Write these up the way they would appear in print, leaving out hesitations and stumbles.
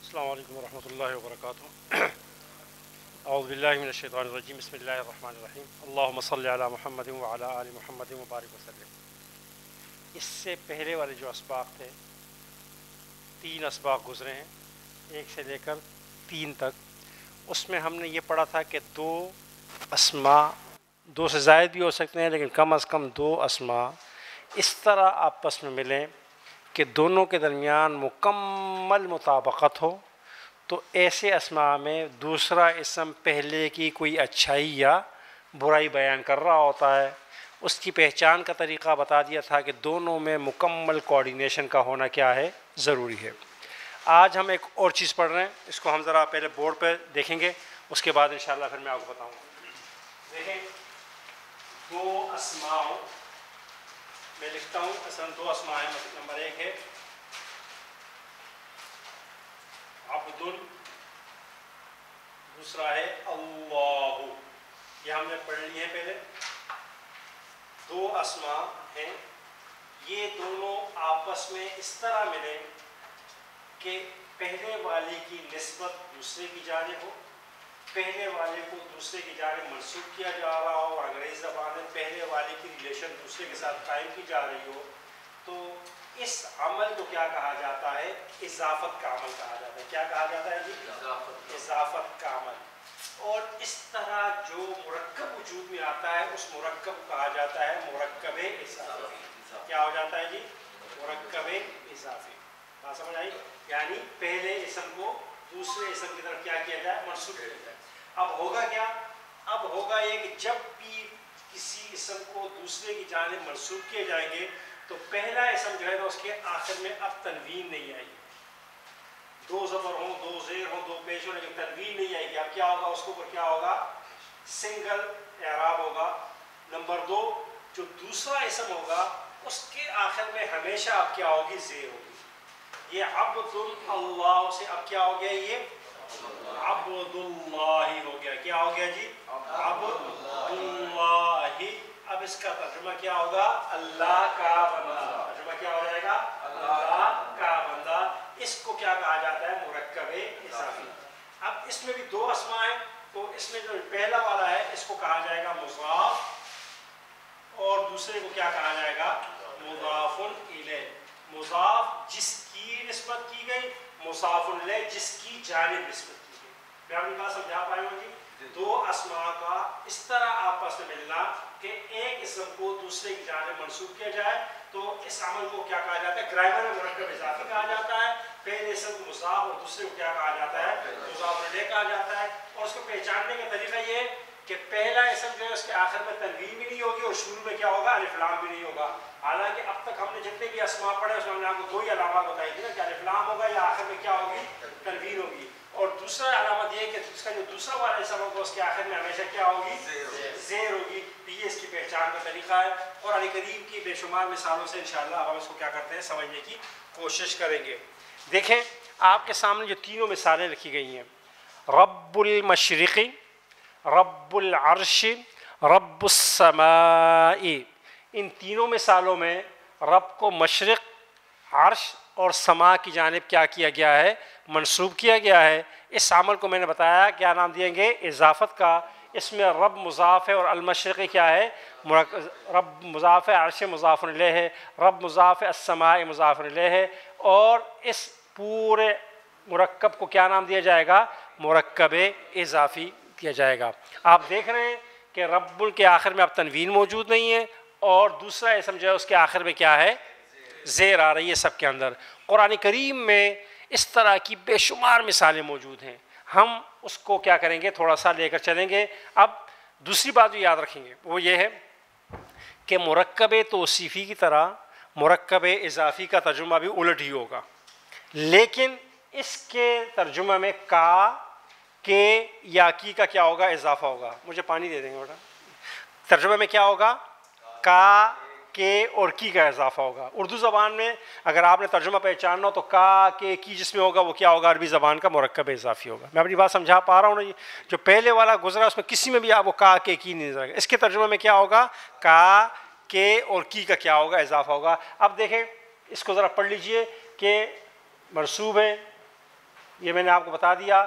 السلام علیکم ورحمۃ اللہ وبرکاتہ۔ اعوذ باللہ من الشیطان الرجیم، بسم اللہ الرحمن الرحیم، اللہم صلی علی محمد وعلی آل محمد وبارک وسلم۔ اس سے پہلے والے جو اسباق تھے، 3 اسباق گزرے ہیں، 1 سے لے کر 3 تک۔ اس میں ہم نے یہ پڑھا تھا کہ 2 اسماء، 2 سے زائد بھی ہو سکتے ہیں لیکن کم از کم 2 اسماء اس طرح آپس میں ملیں کہ دونوں کے درمیان مکمل مطابقت ہو، تو ایسے اسماء میں دوسرا اسم پہلے کی کوئی اچھائی یا برائی بیان کر رہا ہوتا ہے۔ اس کی پہچان کا طریقہ بتا دیا تھا کہ دونوں میں مکمل کوآرڈینیشن کا ہونا کیا ہے، ضروری ہے۔ آج ہم ایک اور چیز پڑھ رہے ہیں، اس کو ہم ذرا پہلے بورڈ پہ دیکھیں گے، اس کے بعد انشاءاللہ پھر میں آپ کو بتاؤں گا۔ دیکھیں، 2 اسماء میں لکھتا ہوں، اصلا 2 اسماء ہیں۔ نمبر 1 ہے عبد، دوسرا ہے اللہ۔ یہ ہم نے پڑھ لی ہے پہلے۔ 2 اسماء ہیں، یہ دونوں آپس میں اس طرح ملیں کہ پہلے والے کی نسبت دوسرے کی جانب ہو، پہلے والے کو دوسرے کی جانب منسوب کیا جا رہا ہو، اور انگریزی زبان میں پہلے والے کی ریلیشن دوسرے کے ساتھ قائم کی جا رہی ہو، تو اس عمل کو کیا کہا جاتا ہے؟ اضافت کا عمل کہا جاتا ہے۔ کیا کہا جاتا ہے جی؟ اضافت کا عمل۔ اور اس طرح جو مرکب وجود میں آتا ہے، اس مرکب کو کہا جاتا ہے مرکب اضافی۔ کیا ہو جاتا ہے جی؟ مرکب اضافی۔ بات سمجھ آئی؟ یعنی پہلے اسم کو دوسرے اسم کی طرف کیا کیا جائے؟ منسوب کیا جائے۔ اب ہوگا کیا؟ اب ہوگا یہ کہ جب بھی کسی اسم کو دوسرے کی جانب منسوب کیے جائیں گے تو پہلا اسم جو ہے نا، اس کے آخر میں اب تنوین نہیں آئے گی۔ 2 زبر ہوں، 2 زیر ہوں، 2 پیش ہوں، لیکن تنوین نہیں آئے گی۔ اب کیا ہوگا؟ اس کے اوپر کیا ہوگا؟ سنگل اعراب ہوگا۔ نمبر 2، جو دوسرا اسم ہوگا اس کے آخر میں ہمیشہ اب کیا ہوگی؟ زیر ہوگی۔ یہ عبد اللہ سے اب کیا ہو گیا؟ یہ عبد اللہ ہو گیا۔ کیا ہو گیا جی؟ عبد اللہ۔ اب اس کا ترجمہ کیا ہوگا؟ اللہ کا بندہ۔ ترجمہ کیا ہو جائے گا؟ اللہ کا بندہ۔ اس کو کیا کہا جاتا ہے؟ مرکب اضافی۔ اب اس میں بھی 2 اسماء ہیں، تو اس میں جو پہلا والا ہے اس کو کہا جائے گا مضاف، اور دوسرے کو کیا کہا جائے گا؟ مضاف الیہ۔ مضاف جس کی نسبت کی گئی، مضاف الیہ جس کی جانب نسبت کی گئی۔ میں اپنی بات سمجھا پائے ہوں جی؟ 2 اسماء کا اس طرح آپس میں ملنا کہ ایک اسم کو دوسرے کی جانب منسوب کیا جائے، تو اس عمل کو کیا کہا جاتا ہے؟ گرامر میں مرکب اضافی کہا جاتا ہے۔ پہلے اسم کو مضاف اور دوسرے کو کیا کہا جاتا ہے؟ مضاف الیہ کہا جاتا ہے۔ اور اس کو پہچاننے کا طریقہ یہ ہے کہ پہلا اسم جو ہے اس کے آخر میں تنوین بھی نہیں ہوگی، اور شروع میں کیا ہوگا؟ الف لام بھی نہیں ہوگا۔ حالانکہ اب تک ہم نے جتنے بھی اسماء پڑھے اس میں ہم نے آپ کو 2 ہی علامات بتائی تھی نا، کہ الف لام ہوگا یا آخر میں کیا ہوگی؟ تنوین ہوگی۔ اور دوسرا علامت یہ ہے کہ اس کا جو دوسرا والا اسم ہوگا اس کے آخر میں ہمیشہ کیا ہوگی؟ زیر ہوگی۔ یہ اس کی پہچان کا طریقہ ہے، اور قرآن کریم کی بے شمار مثالوں سے انشاءاللہ اب ہم اس کو کیا کرتے ہیں؟ سمجھنے کی کوشش کریں گے۔ دیکھیں، آپ کے سامنے جو 3 مثالیں لکھی گئی ہیں، رب المشرق، رب العرش، رب السماء، ان 3 مثالوں میں رب کو مشرق، عرش اور سما کی جانب کیا کیا گیا ہے؟ منسوب کیا گیا ہے۔ اس عمل کو میں نے بتایا کیا نام دیں گے؟ اضافت کا۔ اس میں رب مضاف ہے اور المشرق کیا ہے؟ رب مضاف ہے، عرش مضاف الیہ ہے، رب مضاف ہے، السماء مضاف الیہ ہے، اور اس پورے مرکب کو کیا نام دیا جائے گا؟ مرکب اضافی دیا جائے گا۔ آپ دیکھ رہے ہیں کہ رب کے آخر میں اب تنوین موجود نہیں ہے، اور دوسرا اسم جو ہے اس کے آخر میں کیا ہے؟ زیر آ رہی ہے سب کے اندر۔ قرآن کریم میں اس طرح کی بے شمار مثالیں موجود ہیں، ہم اس کو کیا کریں گے؟ تھوڑا سا لے کر چلیں گے۔ اب دوسری بات جو یاد رکھیں گے وہ یہ ہے کہ مرکب توصیفی کی طرح مرکب اضافی کا ترجمہ بھی الٹ ہی ہوگا، لیکن اس کے ترجمہ میں کا، کے یا کی کا کیا ہوگا؟ اضافہ ہوگا۔ مجھے پانی دے دیں گے بیٹا۔ ترجمہ میں کیا ہوگا؟ کا، کے اور کی کا اضافہ ہوگا۔ اردو زبان میں اگر آپ نے ترجمہ پہچاننا ہو تو کا، کے، کی جس میں ہوگا وہ کیا ہوگا؟ عربی زبان کا مرکب اضافی ہوگا۔ میں اپنی بات سمجھا پا رہا ہوں نا جی؟ جو پہلے والا گزرا اس میں کسی میں بھی آپ کو کا، کے، کی نہیں نظر آئے گا۔ اس کے ترجمہ میں کیا ہوگا؟ کا، کے اور کی کا کیا ہوگا؟ اضافہ ہوگا۔ اب دیکھیں اس کو ذرا پڑھ لیجئے کہ منصوب ہے، یہ میں نے آپ کو بتا دیا.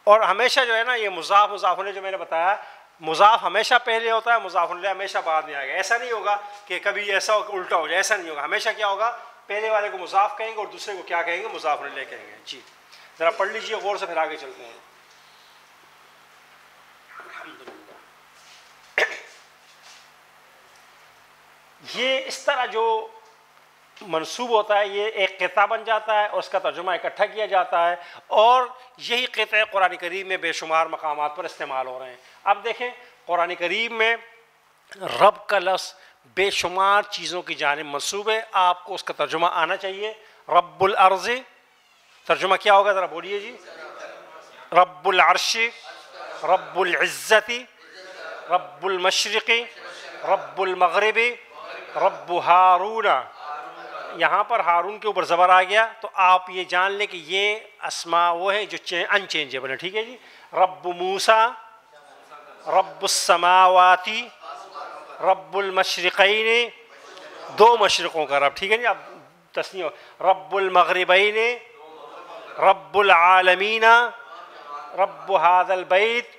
اور ہمیشہ جو ہے نا یہ مضاف مضاف الیہ جو میں نے بتایا مضاف ہمیشہ پہلے ہوتا ہے, مضاف الیہ ہمیشہ بعد میں آئے گا. ایسا نہیں ہوگا کہ کبھی ایسا ہو کہ الٹا ہو جائے, ایسا نہیں ہوگا. ہمیشہ کیا ہوگا, پہلے والے کو مضاف کہیں گے اور دوسرے کو کیا کہیں گے, مضاف الیہ کہیں گے. جی ذرا پڑھ لیجیے غور سے, پھر آگے چلتے ہیں. یہ اس طرح جو منصوب ہوتا ہے یہ ایک قطعہ بن جاتا ہے اور اس کا ترجمہ اکٹھا کیا جاتا ہے, اور یہی قطعے قرآن کریم میں بے شمار مقامات پر استعمال ہو رہے ہیں. اب دیکھیں قرآن کریم میں رب کا لفظ بے شمار چیزوں کی جانب منصوب ہے. آپ کو اس کا ترجمہ آنا چاہیے. رب الارض ترجمہ کیا ہوگا ذرا بولیے جی. رب العرش, رب العزت, رب المشرق, رب المغرب, رب ہارون. یہاں پر ہارون کے اوپر زبر آ گیا تو آپ یہ جان لیں کہ یہ اسماء وہ ہے جو انچینجیبل ہے. ٹھیک ہے جی. رب موسیٰ, رب السماوات, رب المشرقین, دو مشرقوں کا رب. ٹھیک ہے جی. اب تسنیہ رب المغربین, رب العالمین, رب هذا البیت,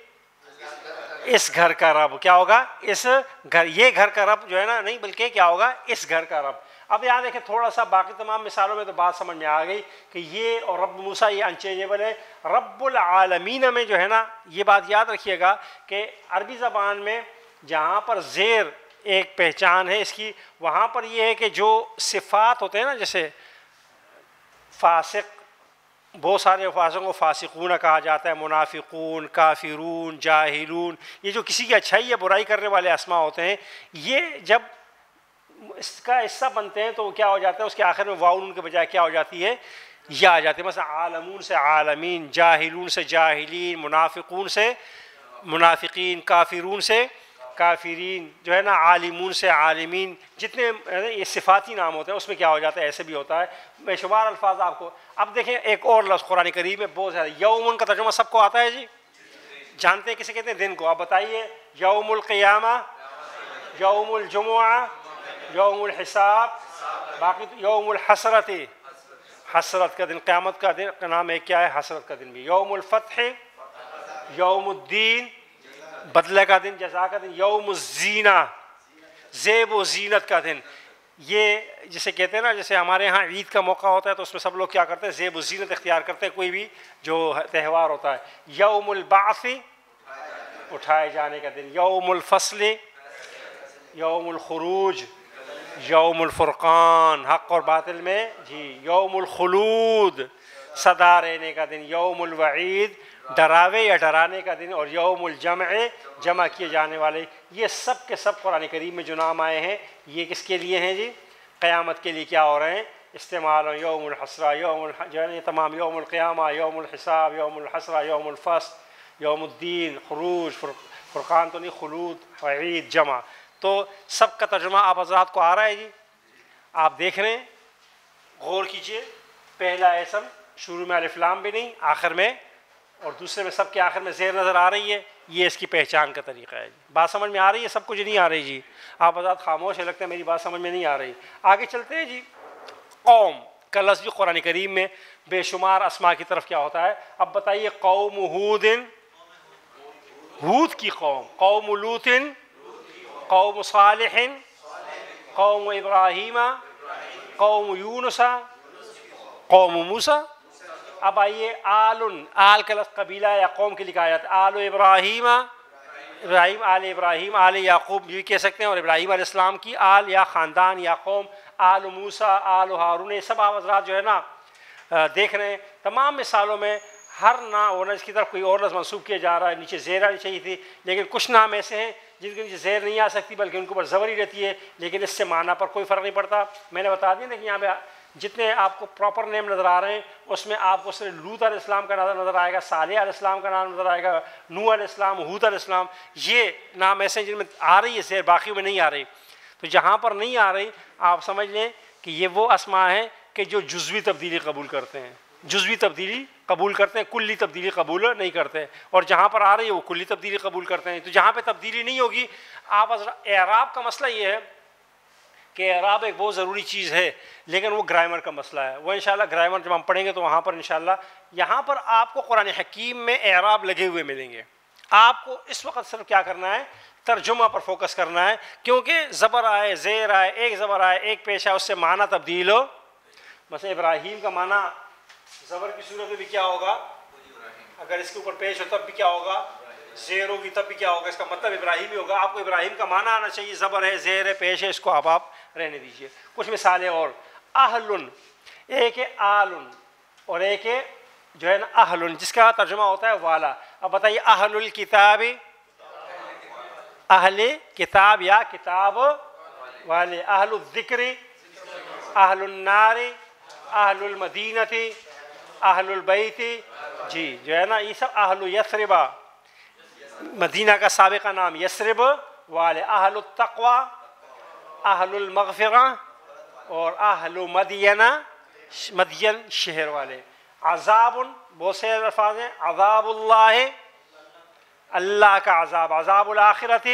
اس گھر کا رب. کیا ہوگا, اس گھر, یہ گھر کا رب جو ہے نا نہیں بلکہ کیا ہوگا, اس گھر کا رب. اب یاد دیکھیں تھوڑا سا باقی تمام مثالوں میں تو بات سمجھ میں آ گئی کہ یہ اور رب موسیٰ یہ انچینجیبل ہے. رب العالمین میں جو ہے نا یہ بات یاد رکھیے گا کہ عربی زبان میں جہاں پر زیر ایک پہچان ہے اس کی, وہاں پر یہ ہے کہ جو صفات ہوتے ہیں نا, جیسے فاسق, بہت سارے فاسقوں کو فاسقون کہا جاتا ہے, منافقون, کافرون, جاہلون, یہ جو کسی کی اچھائی یا برائی کرنے والے اسماء ہوتے ہیں, یہ جب اس کا حصہ بنتے ہیں تو کیا ہو جاتا ہے, اس کے آخر میں واؤ ان کے بجائے کیا ہو جاتی ہے, یا آ جاتی ہے. مثلا عالمون سے عالمین, جاہلون سے جاہلین, منافقون سے منافقین, کافرون سے کافرین, جو ہے نا عالمون سے عالمین. جتنے یہ صفاتی نام ہوتے ہیں اس میں کیا ہو جاتا ہے, ایسے بھی ہوتا ہے. بے شمار الفاظ آپ کو. اب دیکھیں ایک اور لفظ قرآن کریم میں بہت زیادہ, یومن کا ترجمہ سب کو آتا ہے جی, جانتے ہیں کسے کہتے ہیں, دن کو. آپ بتائیے. یوم القیامہ, یوم الجمعہ, یوم الحساب, باقی یوم الحسرت, حسرت کا دن, قیامت کا دن کا نام ایک کیا ہے, حسرت کا دن بھی. یوم الفتح, یوم الدین, بدلے کا دن, جزا کا دن. یوم الزینہ, زیب و زینت کا دن. یہ جسے کہتے ہیں نا, جیسے ہمارے ہاں عید کا موقع ہوتا ہے تو اس میں سب لوگ کیا کرتے ہیں, زیب و زینت اختیار کرتے ہیں کوئی بھی جو تہوار ہوتا ہے. یوم البعث, اٹھائے جانے کا دن. یوم الفصل, یوم الخروج, یوم الفرقان, حق اور باطل میں جی. یوم الخلود, صدا رہنے کا دن. یوم الوعید, ڈراوے یا ڈرانے کا دن. اور یوم الجمع, جمع کیے جانے والے. یہ سب کے سب قرآن کریم میں جو نام آئے ہیں یہ کس کے لیے ہیں جی, قیامت کے لیے کیا ہو رہے ہیں, استعمال ہو. یوم الحسرہ, جو ہے تمام, یوم القیامہ, یوم الحساب, یوم الحسرہ, یوم الفصل, یوم الدین, خروج, فرقان تو نہیں, خلود, وعید, جمع. تو سب کا ترجمہ آپ حضرات کو آ رہا ہے جی. آپ دیکھ رہے ہیں, غور کیجئے. پہلا اسم شروع میں الف لام بھی نہیں, آخر میں, اور دوسرے میں سب کے آخر میں زیر نظر آ رہی ہے. یہ اس کی پہچان کا طریقہ ہے جی. بات سمجھ میں آ رہی ہے, سب کچھ نہیں آ رہی جی. آپ حضرات خاموش ہے, لگتا ہے میری بات سمجھ میں نہیں آ رہی. آگے چلتے ہیں جی. قوم کا لفظ بھی قرآن کریم میں بے شمار اسماء کی طرف کیا ہوتا ہے. اب بتائیے, قوم ہود, ہود کی قوم. قوم لوط, قوم صالح, قوم ابراہیم, قوم یونس, قوم موسیٰ. اب آئیے, آل, آل کا لفظ قبیلہ یا قوم کے لکھا جاتا ہے. آل ابراہیم, ابراہیم, آل ابراہیم, آل یعقوب بھی کہہ سکتے ہیں, اور ابراہیم علیہ السلام کی آل یا خاندان یا قوم. آل موسیٰ, آل ہارون, یہ سب آپ حضرات جو ہے نا دیکھ رہے ہیں. تمام مثالوں میں ہر نام ہونا جس کی طرف کوئی اور لفظ منسوب کیا جا رہا ہے. نیچے زیر آنی چاہیے تھی, لیکن کچھ نام ایسے ہیں جن کے نیچے زیر نہیں آ سکتی بلکہ ان کے اوپر زبر ہی رہتی ہے, لیکن اس سے معنی پر کوئی فرق نہیں پڑتا. میں نے بتا دیا کہ یہاں پہ جتنے آپ کو پراپر نیم نظر آ رہے ہیں اس میں آپ کو صرف لوط علیہ السلام کا نام نظر آئے گا, صالح علیہ السلام کا نام نظر آئے گا, نوح علیہ السلام, ہود علیہ السلام. یہ نام ایسے ہیں جن میں آ رہی ہے زیر, باقی میں نہیں آ رہی. تو جہاں پر نہیں آ رہی آپ سمجھ لیں کہ یہ وہ اسماء ہیں کہ جو جزوی تبدیلی قبول کرتے ہیں. جزوی تبدیلی قبول کرتے ہیں, کلی تبدیلی قبول نہیں کرتے. اور جہاں پر آ رہی ہے وہ کلی تبدیلی قبول کرتے ہیں. تو جہاں پہ تبدیلی نہیں ہوگی, آپ اعراب کا مسئلہ یہ ہے کہ اعراب ایک بہت ضروری چیز ہے، لیکن وہ گرامر کا مسئلہ ہے، وہ انشاءاللہ گرامر جب ہم پڑھیں گے تو وہاں پر انشاءاللہ، یہاں پر آپ کو قرآن حکیم میں اعراب لگے ہوئے ملیں گے. آپ کو اس وقت صرف کیا کرنا ہے، ترجمہ پر فوکس کرنا ہے، کیونکہ زبر آئے، زیر آئے، ایک زبر آئے، ایک پیش آئے، اس سے معنی تبدیل ہو. مثلا ابراہیم کا معنی زبر کی صورت میں بھی کیا ہوگا، اگر اس کے اوپر پیش ہو تب بھی کیا ہوگا، زیر ہوگی تب بھی کیا ہوگا، اس کا مطلب ابراہیم ہی ہوگا. آپ کو ابراہیم کا معنی آنا چاہیے، زبر ہے، زیر ہے، پیش ہے، اس کو آپ رہنے دیجئے. کچھ مثالیں اور، اہل، ایک ہے آل اور ایک ہے جو ہے نا اہل، جس کا ترجمہ ہوتا ہے والا. اب بتائیے اہل الکتاب، اہل کتاب یا کتاب والے، اہل الذکر، اہل النار، اہل المدینہ، اہل البیت، جی جو ہے نا یہ سب اہل یثربہ، مدینہ کا سابقہ نام یثرب والے، اہل التقوی، اہل المغفرہ اور اہل مدینہ، مدین شہر والے. عذاب، بہت سے الفاظ ہیں، عذاب اللہ، اللہ کا عذاب، عذاب الآخرت،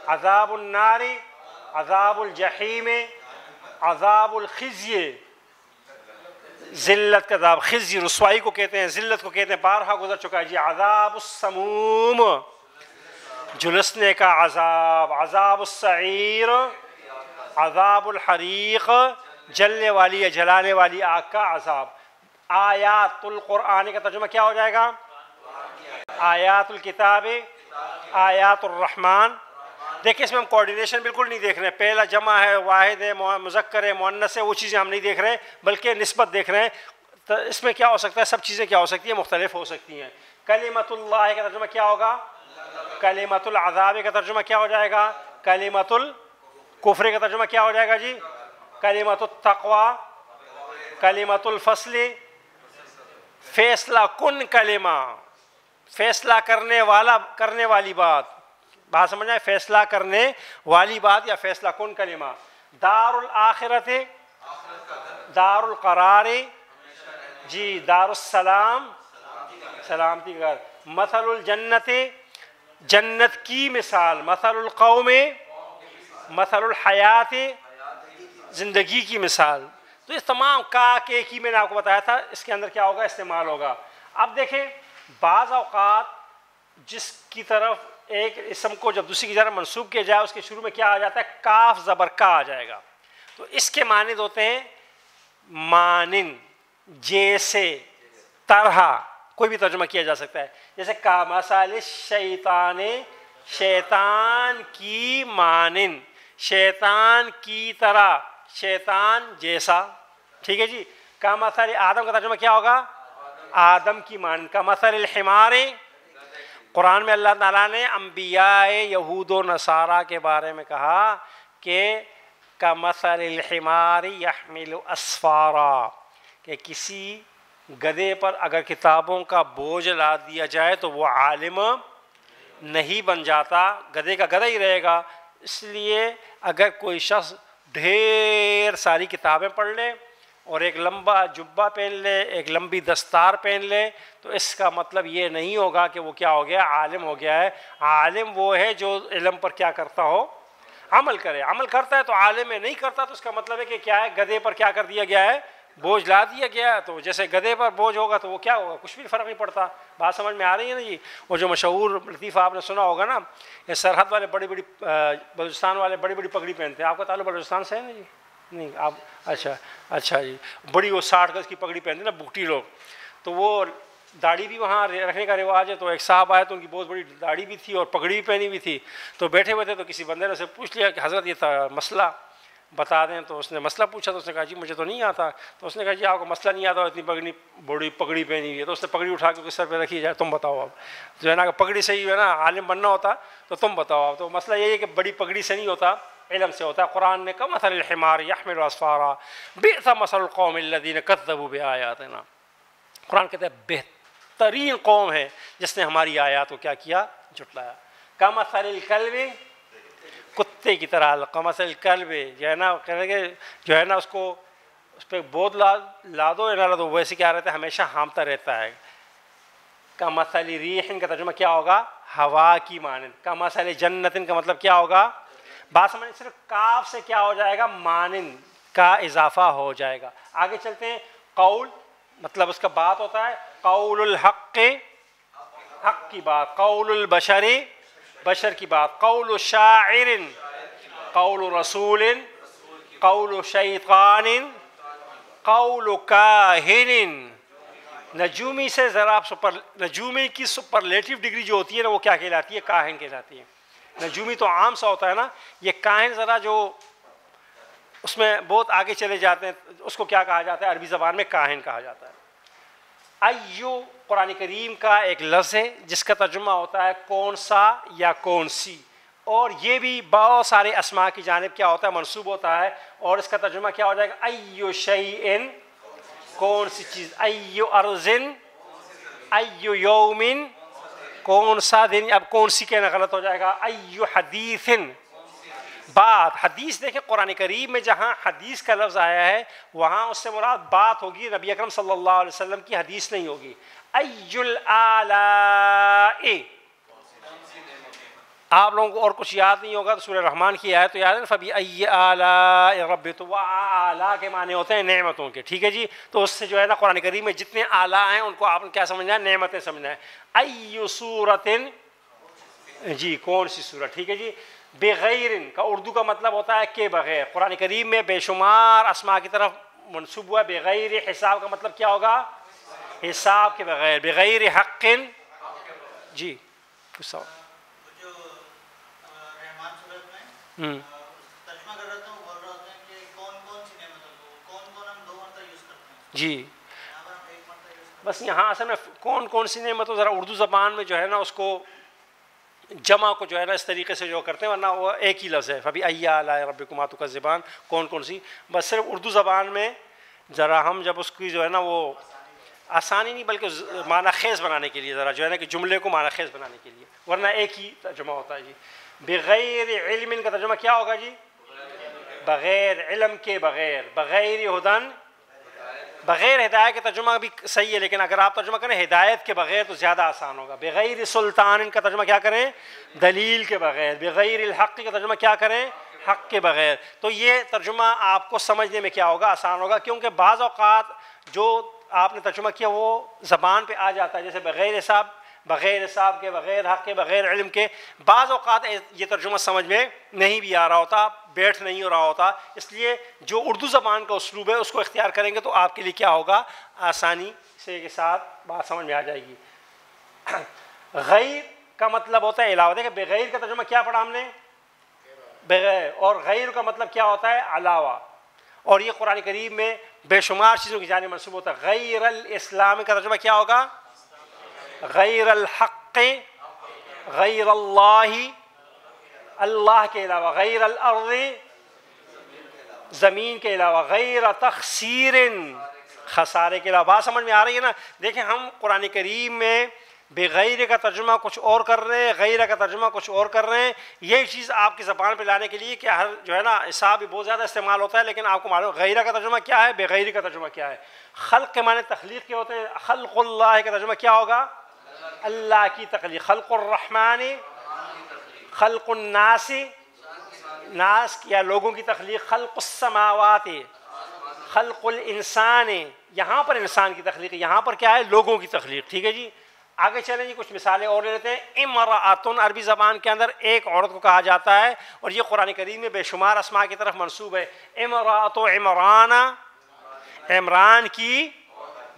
عذاب النار، عذاب الجحیم، عذاب الخزی، ذلت کا عذاب، خزی رسوائی کو کہتے ہیں، ذلت کو کہتے ہیں، بارہا گزر چکا ہے جی. عذاب السموم، جلسنے کا عذاب، عذاب السعیر، عذاب الحریق، جلنے والی یا جلانے والی آگ کا عذاب. آیات القرآن کا ترجمہ کیا ہو جائے گا، آیات الکتاب، آیات الرحمن. دیکھیں اس میں ہم کوارڈینیشن بالکل نہیں دیکھ رہے ہیں، پہلا جمع ہے، واحد ہے، مذکر ہے، مؤنث ہے، وہ چیزیں ہم نہیں دیکھ رہے ہیں، بلکہ نسبت دیکھ رہے ہیں. تو اس میں کیا ہو سکتا ہے، سب چیزیں کیا ہو سکتی ہیں، مختلف ہو سکتی ہیں. کلمۃ اللہ کا ترجمہ کیا ہوگا، کلمۃ العذاب کا ترجمہ کیا ہو جائے گا، کلمۃ الکفر کا ترجمہ کیا ہو جائے گا جی، کلمۃ التقوی، کلمۃ الفصل، فیصلہ کن کلمہ، فیصلہ کرنے والی بات سمجھ آئے، فیصلہ کرنے والی بات یا فیصلہ کن کلمہ. دار الآخرت، دار القرار، جی دار السلام، سلامتی کا گھر. مثل الجنت، جنت کی مثال. مثل القوم، مثل الحیات، زندگی کی مثال. تو اس تمام کا کے کی میں نے آپ کو بتایا تھا، اس کے اندر کیا ہوگا، استعمال ہوگا. اب دیکھیں بعض اوقات جس کی طرف ایک اسم کو جب دوسری کی طرف منسوب کیا جائے، اس کے شروع میں کیا آ جاتا ہے، کاف زبر کا آ جائے گا. تو اس کے معنی ہوتے ہیں مانن، جیسے، طرح، کوئی بھی ترجمہ کیا جا سکتا ہے. جیسے کامثل شیطان، شیطان کی مانن، شیطان کی طرح، شیطان جیسا. ٹھیک ہے جی. کامثل آدم کا ترجمہ کیا ہوگا، آدم کی مانند. کامثل الحمار، قرآن میں اللہ تعالیٰ نے انبیاء یہود و نصارہ کے بارے میں کہا کہ کمثل الحمار یحمل اسفارا، کہ کسی گدھے پر اگر کتابوں کا بوجھ لاد دیا جائے تو وہ عالم نہیں بن جاتا، گدھے کا گدھا ہی رہے گا. اس لیے اگر کوئی شخص ڈھیر ساری کتابیں پڑھ لے اور ایک لمبا جبہ پہن لے، ایک لمبی دستار پہن لے، تو اس کا مطلب یہ نہیں ہوگا کہ وہ کیا ہو گیا، عالم ہو گیا ہے. عالم وہ ہے جو علم پر کیا کرتا ہو، عمل کرے. عمل کرتا ہے تو عالم ہے، نہیں کرتا تو اس کا مطلب ہے کہ کیا ہے، گدھے پر کیا کر دیا گیا ہے، بوجھ لا دیا گیا ہے. تو جیسے گدھے پر بوجھ ہوگا تو وہ کیا ہوگا، کچھ بھی فرق نہیں پڑتا. بات سمجھ میں آ رہی ہے نا جی. وہ جو مشہور لطیفہ آپ نے سنا ہوگا نا، یہ سرحد والے بڑی بلوچستان والے بڑی بڑی پگڑی پہنتے ہیں. آپ کا تعلق بلوچستان سے ہے نا جی؟ نہیں آپ، اچھا جی. بڑی وہ 60 گز کی پگڑی پہنتے ہیں نا بگٹی لوگ. تو وہ داڑھی بھی وہاں رکھنے کا رواج ہے. تو ایک صاحب آئے تو ان کی بہت بڑی داڑھی بھی تھی اور پگڑی بھی پہنی ہوئی تھی. تو بیٹھے ہوئے تھے تو کسی بندے نے اسے پوچھ لیا کہ حضرت یہ مسئلہ بتا دیں. تو اس نے مسئلہ پوچھا تو اس نے کہا جی مجھے تو نہیں آتا. تو اس نے کہا جی آپ کو مسئلہ نہیں آتا، اتنی بڑی پگڑی پہنی ہوئی ہے. تو اس نے پگڑی اٹھا کے سر پہ رکھی جائے، تم بتاؤ اب جو ہے نا پگڑی سے ہی ہے نا عالم بننا ہوتا تو تم بتاؤ. تو مسئلہ یہ ہے کہ بڑی پگڑی سے نہیں ہوتا، علم سے ہوتا ہے. قرآن نے کہا مثل الحمار یحمل اسفارا بئس مثل القوم الذین کذبوا بآیاتنا. قرآن کہتا ہے بہترین قوم ہے جس نے ہماری آیات کو کیا کیا، جھٹلایا. کمثل الکلب، کتے کی طرح. کمثل الکلب جو ہے نا جو ہے نا اس کو اس پہ بودھ لا دو یا نہ لا دو، ویسے کیا رہتا ہے، ہمیشہ ہامتا رہتا ہے. کمثل ریح کا ترجمہ کیا ہوگا، ہوا کی مانند. کمثل جنت کا مطلب کیا ہوگا، بات سمجھ، صرف کاف سے کیا ہو جائے گا؟ مانند کا اضافہ ہو جائے گا. آگے چلتے ہیں. قول مطلب اس کا بات ہوتا ہے. قول الحق حق کی بات، قول البشر بشر کی بات، قول شاعر قول رسول، قول شیطان قول کاہن. نجومی سے ذرا آپ نجومی کی سپرلیٹو ڈگری جو ہوتی ہے نا وہ کیا کہلاتی ہے؟ کاہن کہلاتی ہے. نجومی تو عام سا ہوتا ہے نا، یہ کاہن ذرا جو اس میں بہت آگے چلے جاتے ہیں، اس کو کیا کہا جاتا ہے؟ عربی زبان میں کاہن کہا جاتا ہے. ایو قرآن کریم کا ایک لفظ ہے جس کا ترجمہ ہوتا ہے کون سا یا کون سی، اور یہ بھی بہت سارے اسماء کی جانب کیا ہوتا ہے؟ منسوب ہوتا ہے. اور اس کا ترجمہ کیا ہو جائے گا؟ ایو شیئن کون سی چیز، ایو ارضن ایو یومن کون سا دن. اب کون سی کہنا غلط ہو جائے گا. ایو حدیثن بات. حدیث دیکھیں قرآن کریم میں جہاں حدیث کا لفظ آیا ہے وہاں اس سے مراد بات ہوگی، نبی اکرم صلی اللہ علیہ وسلم کی حدیث نہیں ہوگی. ایو الآلاء، آپ لوگوں کو اور کچھ یاد نہیں ہوگا تو سورہ رحمان کی آیت تو یاد ہے نا، فبأي آلاء رب، تو وہ آلاء کے معنی ہوتے ہیں نعمتوں کے. ٹھیک ہے جی، تو اس سے جو ہے نا قرآن کریم میں جتنے آلاء ہیں ان کو آپ نے کیا سمجھنا ہے؟ نعمتیں سمجھنا ہے. ایو سورتن جی کون سی سورت. ٹھیک ہے جی. بغیر کا اردو کا مطلب ہوتا ہے کہ بغیر. قرآن کریم میں بے شمار اسماء کی طرف منسوب ہوا. بغیر حساب کا مطلب کیا ہوگا؟ حساب کے بغیر. بغیر حق جی کچھ سوال. ترجمہ کر رہا ہوں، بول رہا ہوتا ہے کہ کون کون سی نعمتوں کو، کون کون ہم 2 مرتبہ یوز کرتے ہیں جی. یہاں پر ہم 1 مرتبہ یوز کرتے بس یہاں اصل میں کون کون سی نعمتوں ذرا اردو زبان میں جو ہے نا اس کو جمع کو جو ہے نا اس طریقے سے جو کرتے ہیں، ورنہ وہ ایک ہی لفظ ہے. فبأي آلاء ربكما تكذبان کون کون سی. بس صرف اردو زبان میں ذرا ہم جب اس کی جو ہے نا وہ آسانی نہیں بلکہ معنی خیز بنانے کے لیے ذرا جو ہے نا کہ جملے کو معنی خیز بنانے کے لیے، ورنہ ایک ہی ترجمہ ہوتا ہے جی. بغیر علم کا ترجمہ کیا ہوگا جی؟ بغیر علم کے بغیر. بغیر ہدن بغیر ہدایت کا ترجمہ بھی صحیح ہے، لیکن اگر آپ ترجمہ کریں ہدایت کے بغیر تو زیادہ آسان ہوگا. بغیر سلطان کا ترجمہ کیا کریں؟ دلیل کے بغیر. بغیر الحق کا ترجمہ کیا کریں؟ حق کے بغیر. تو یہ ترجمہ آپ کو سمجھنے میں کیا ہوگا؟ آسان ہوگا، کیونکہ بعض اوقات جو آپ نے ترجمہ کیا وہ زبان پہ آ جاتا ہے، جیسے بغیر حساب، بغیر حساب کے، بغیر حق کے، بغیر علم کے. بعض اوقات یہ ترجمہ سمجھ میں نہیں بھی آ رہا ہوتا، بیٹھ نہیں ہو رہا ہوتا. اس لیے جو اردو زبان کا اسلوب ہے اس کو اختیار کریں گے تو آپ کے لیے کیا ہوگا؟ آسانی سے کے ساتھ بات سمجھ میں آ جائے گی. غیر کا مطلب ہوتا ہے علاوہ. دیکھیں بغیر کا ترجمہ کیا پڑھا ہم نے؟ بغیر. اور غیر کا مطلب کیا ہوتا ہے؟ علاوہ. اور یہ قرآن کریم میں بے شمار چیزوں کی جانب منسوب ہوتا ہے. غیر الاسلام کا ترجمہ کیا ہوگا؟ غیر الحق، غیر اللہ اللہ کے علاوہ، غیر الارض زمین کے علاوہ، غیر تخسیر خسارے کے علاوہ. بات سمجھ میں آ رہی ہے نا؟ دیکھیں ہم قرآن کریم میں بغیر کا ترجمہ کچھ اور کر رہے ہیں، غیر کا ترجمہ کچھ اور کر رہے ہیں. یہی چیز آپ کی زبان پہ لانے کے لیے کہ ہر جو ہے نا حساب بھی بہت زیادہ استعمال ہوتا ہے، لیکن آپ کو معلوم غیر کا ترجمہ کیا ہے، بغیر کا ترجمہ کیا ہے. خلق کے معنی تخلیق کے ہوتے ہیں. خلق اللہ کا ترجمہ کیا ہوگا؟ اللہ کی تخلیق. خلق الرحمن، خلق الناس ناس یا لوگوں کی تخلیق. خلق السماوات، خلق الانسان یہاں پر انسان کی تخلیق، یہاں پر کیا ہے؟ لوگوں کی تخلیق. ٹھیک ہے جی. آگے چلیں جی، کچھ مثالیں اور لے لیتے ہیں. امرأۃن عربی زبان کے اندر ایک عورت کو کہا جاتا ہے، اور یہ قرآن کریم میں بے شمار اسماء کی طرف منسوب ہے. امرأۃ عمران، عمران کی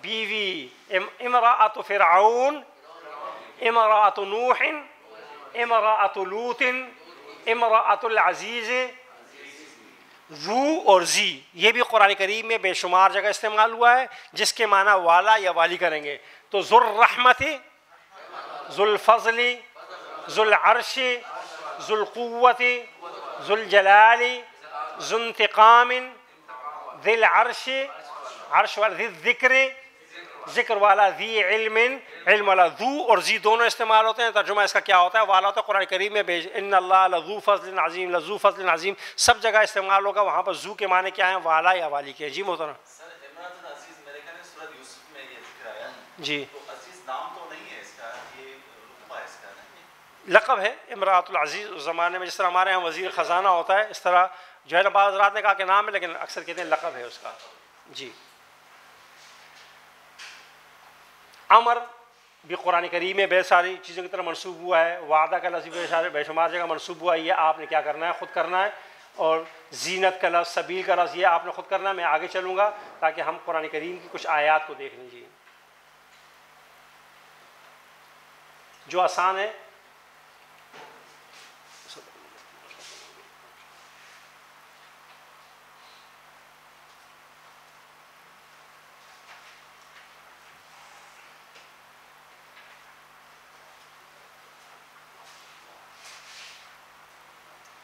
بیوی. امرأۃ فرعون، امرأۃ نوح، امرأۃ لوط، امرأۃ العزیز. ذو اور زی یہ بھی قرآن کریم میں بے شمار جگہ استعمال ہوا ہے، جس کے معنی والا یا والی کریں گے. تو ذو الرحمت، ذو الفضل، ذو العرش، ذو القوت، ذو الجلال، ذو انتقام، ذی العرش عرش والا، ذی الذکر ذکر والا، ذی علم علم والا. ذو اور ذی دونوں استعمال ہوتے ہیں. ترجمہ اس کا کیا ہوتا ہے؟ والا ہوتا ہے. قرآن کریم میں ان اللہ لذو فضل عظیم، لذو فضل عظیم سب جگہ استعمال ہوگا. وہاں پر ذو کے معنی کیا ہیں؟ والا یا والی کے. جی محترم. جی لقب ہے امراۃ العزیز. اس زمانے میں جس طرح ہمارے یہاں وزیر خزانہ ہوتا ہے اس طرح جو ہے نا بعض حضرات نے کہا کہ نام ہے لیکن اکثر کہتے ہیں لقب ہے اس کا. جی امر بھی قرآن کریم میں بے ساری چیزوں کی طرف منسوب ہوا ہے. وعدہ کا لفظ بے شمار جگہ منسوب ہوا ہے. یہ آپ نے کیا کرنا ہے, خود کرنا ہے. اور زینت کا لفظ, سبیل کا لفظ, یہ آپ نے خود کرنا ہے. میں آگے چلوں گا تاکہ ہم قرآن کریم کی کچھ آیات کو دیکھ لیجیے جو آسان ہے.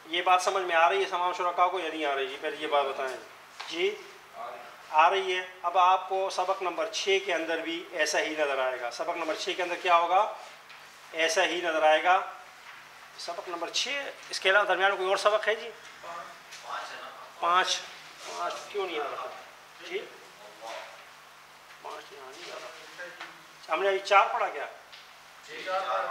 یہ بات سمجھ میں آ رہی ہے تمام شرکاء کو یا نہیں آ رہی؟ جی پہلے یہ بات بتائیں. جی آ رہی ہے. اب آپ کو سبق نمبر 6 کے اندر بھی ایسا ہی نظر آئے گا. سبق نمبر 6 کے اندر کیا ہوگا؟ ایسا ہی نظر آئے گا. سبق نمبر 6 اس کے علاوہ درمیان میں کوئی اور سبق ہے؟ جی 5 کیوں نہیں آ رہا؟ جی 5 یہاں نہیں آ رہا. ہم نے ابھی 4 پڑھا کیا؟ کیوں نہیں آ رہا؟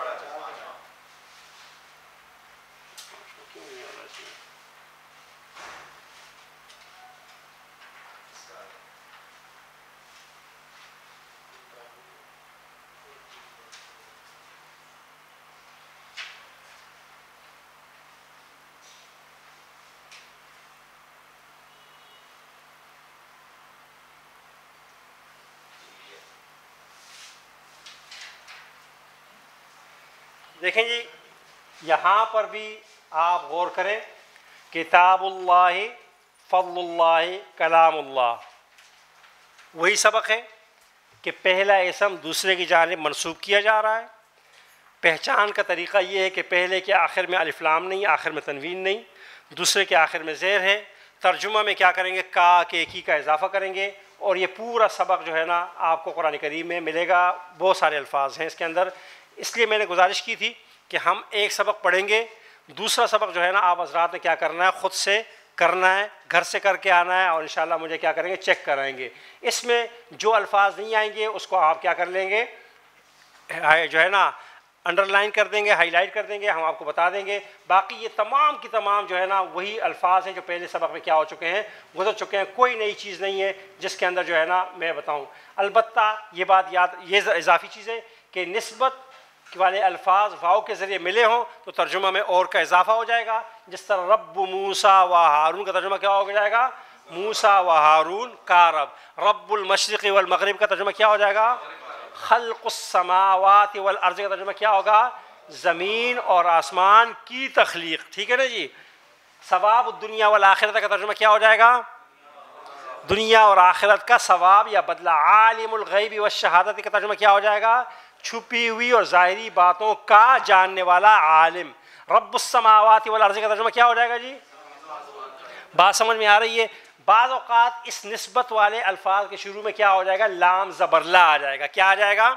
دیکھیں جی یہاں پر بھی آپ غور کریں. کتاب اللہ, فضل اللہ, کلام اللہ. وہی سبق ہے کہ پہلا اسم دوسرے کی جانب منسوب کیا جا رہا ہے. پہچان کا طریقہ یہ ہے کہ پہلے کے آخر میں الف لام نہیں, آخر میں تنوین نہیں, دوسرے کے آخر میں زیر ہے. ترجمہ میں کیا کریں گے؟ کا کے کی کا اضافہ کریں گے. اور یہ پورا سبق جو ہے نا آپ کو قرآن کریم میں ملے گا. بہت سارے الفاظ ہیں اس کے اندر. اس لیے میں نے گزارش کی تھی کہ ہم ایک سبق پڑھیں گے, دوسرا سبق جو ہے نا آپ حضرات نے کیا کرنا ہے, خود سے کرنا ہے, گھر سے کر کے آنا ہے. اور انشاءاللہ مجھے کیا کریں گے, چیک کرائیں گے. اس میں جو الفاظ نہیں آئیں گے اس کو آپ کیا کر لیں گے, جو ہے نا انڈر لائن کر دیں گے, ہائی لائٹ کر دیں گے, ہم آپ کو بتا دیں گے. باقی یہ تمام کی تمام جو ہے نا وہی الفاظ ہیں جو پہلے سبق میں کیا ہو چکے ہیں, گزر چکے ہیں. کوئی نئی چیز نہیں ہے جس کے اندر جو ہے نا میں بتاؤں. البتہ یہ بات یاد, یہ اضافی چیز ہے کہ نسبت والے الفاظ واو کے ذریعے ملے ہوں تو ترجمہ میں اور کا اضافہ ہو جائے گا. جس طرح رب موسیٰ و ہارون کا ترجمہ کیا ہو جائے گا؟ موسیٰ و ہارون کا رب. رب المشرق والمغرب کا ترجمہ کیا ہو جائے گا؟ خلق السماوات والارض کا ترجمہ کیا ہوگا؟ زمین اور آسمان کی تخلیق. ٹھیک ہے نا جی. ثواب الدنیا والآخرت کا ترجمہ کیا ہو جائے گا؟ دنیا اور آخرت کا ثواب یا بدلہ. عالم الغیب والشہادت کا ترجمہ کیا ہو جائے گا؟ چھپی ہوئی اور ظاہری باتوں کا جاننے والا عالم. رب السماوات والارض کا ترجمہ کیا ہو جائے گا جی؟ بات سمجھ میں آ رہی ہے؟ بعض اوقات اس نسبت والے الفاظ کے شروع میں کیا ہو جائے گا؟ لام زبرلہ آ جائے گا. کیا آ جائے گا؟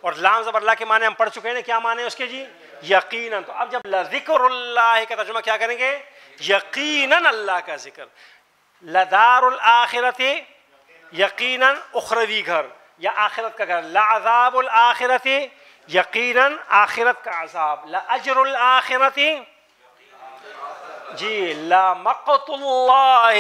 اور لام زبرلہ کے معنی ہم پڑھ چکے ہیں. کیا معنی ہے اس کے جی؟ یقیناً. تو اب جب لذکر اللہ کا ترجمہ کیا کریں گے؟ یقیناً اللہ کا ذکر. لدار الآخرت یقیناً اخروی گھر یا آخرت کا گھر. لعذاب الآخرت یقیناً آخرت کا عذاب. لاجر الآخرت جی لمقت اللہ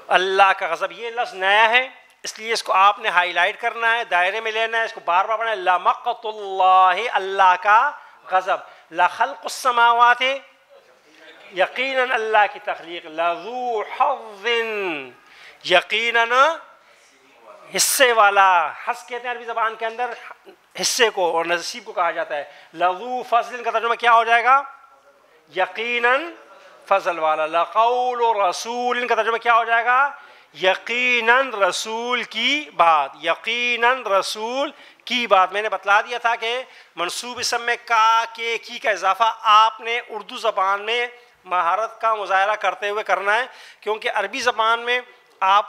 اللہ کا غضب. یہ لفظ نیا ہے اس لیے اس کو آپ نے ہائی لائٹ کرنا ہے, دائرے میں لینا ہے, اس کو بار بار پڑھنا ہے. لمقت اللہ اللہ کا غضب. لخلق السماوات یقیناً اللہ کی تخلیق. لذو حظ یقیناً حصے والا. حظ کہتے ہیں عربی زبان کے اندر حصے کو اور نصیب کو کہا جاتا ہے. لذو فضل کا ترجمہ کیا ہو جائے گا؟ یقیناً فضل والا. لقول رسول کا ترجمہ کیا ہو جائے گا؟ یقیناً رسول کی بات. یقیناً رسول کی بات. میں نے بتلا دیا تھا کہ منصوب اسم میں کا کے کی کا اضافہ آپ نے اردو زبان میں مہارت کا مظاہرہ کرتے ہوئے کرنا ہے, کیونکہ عربی زبان میں آپ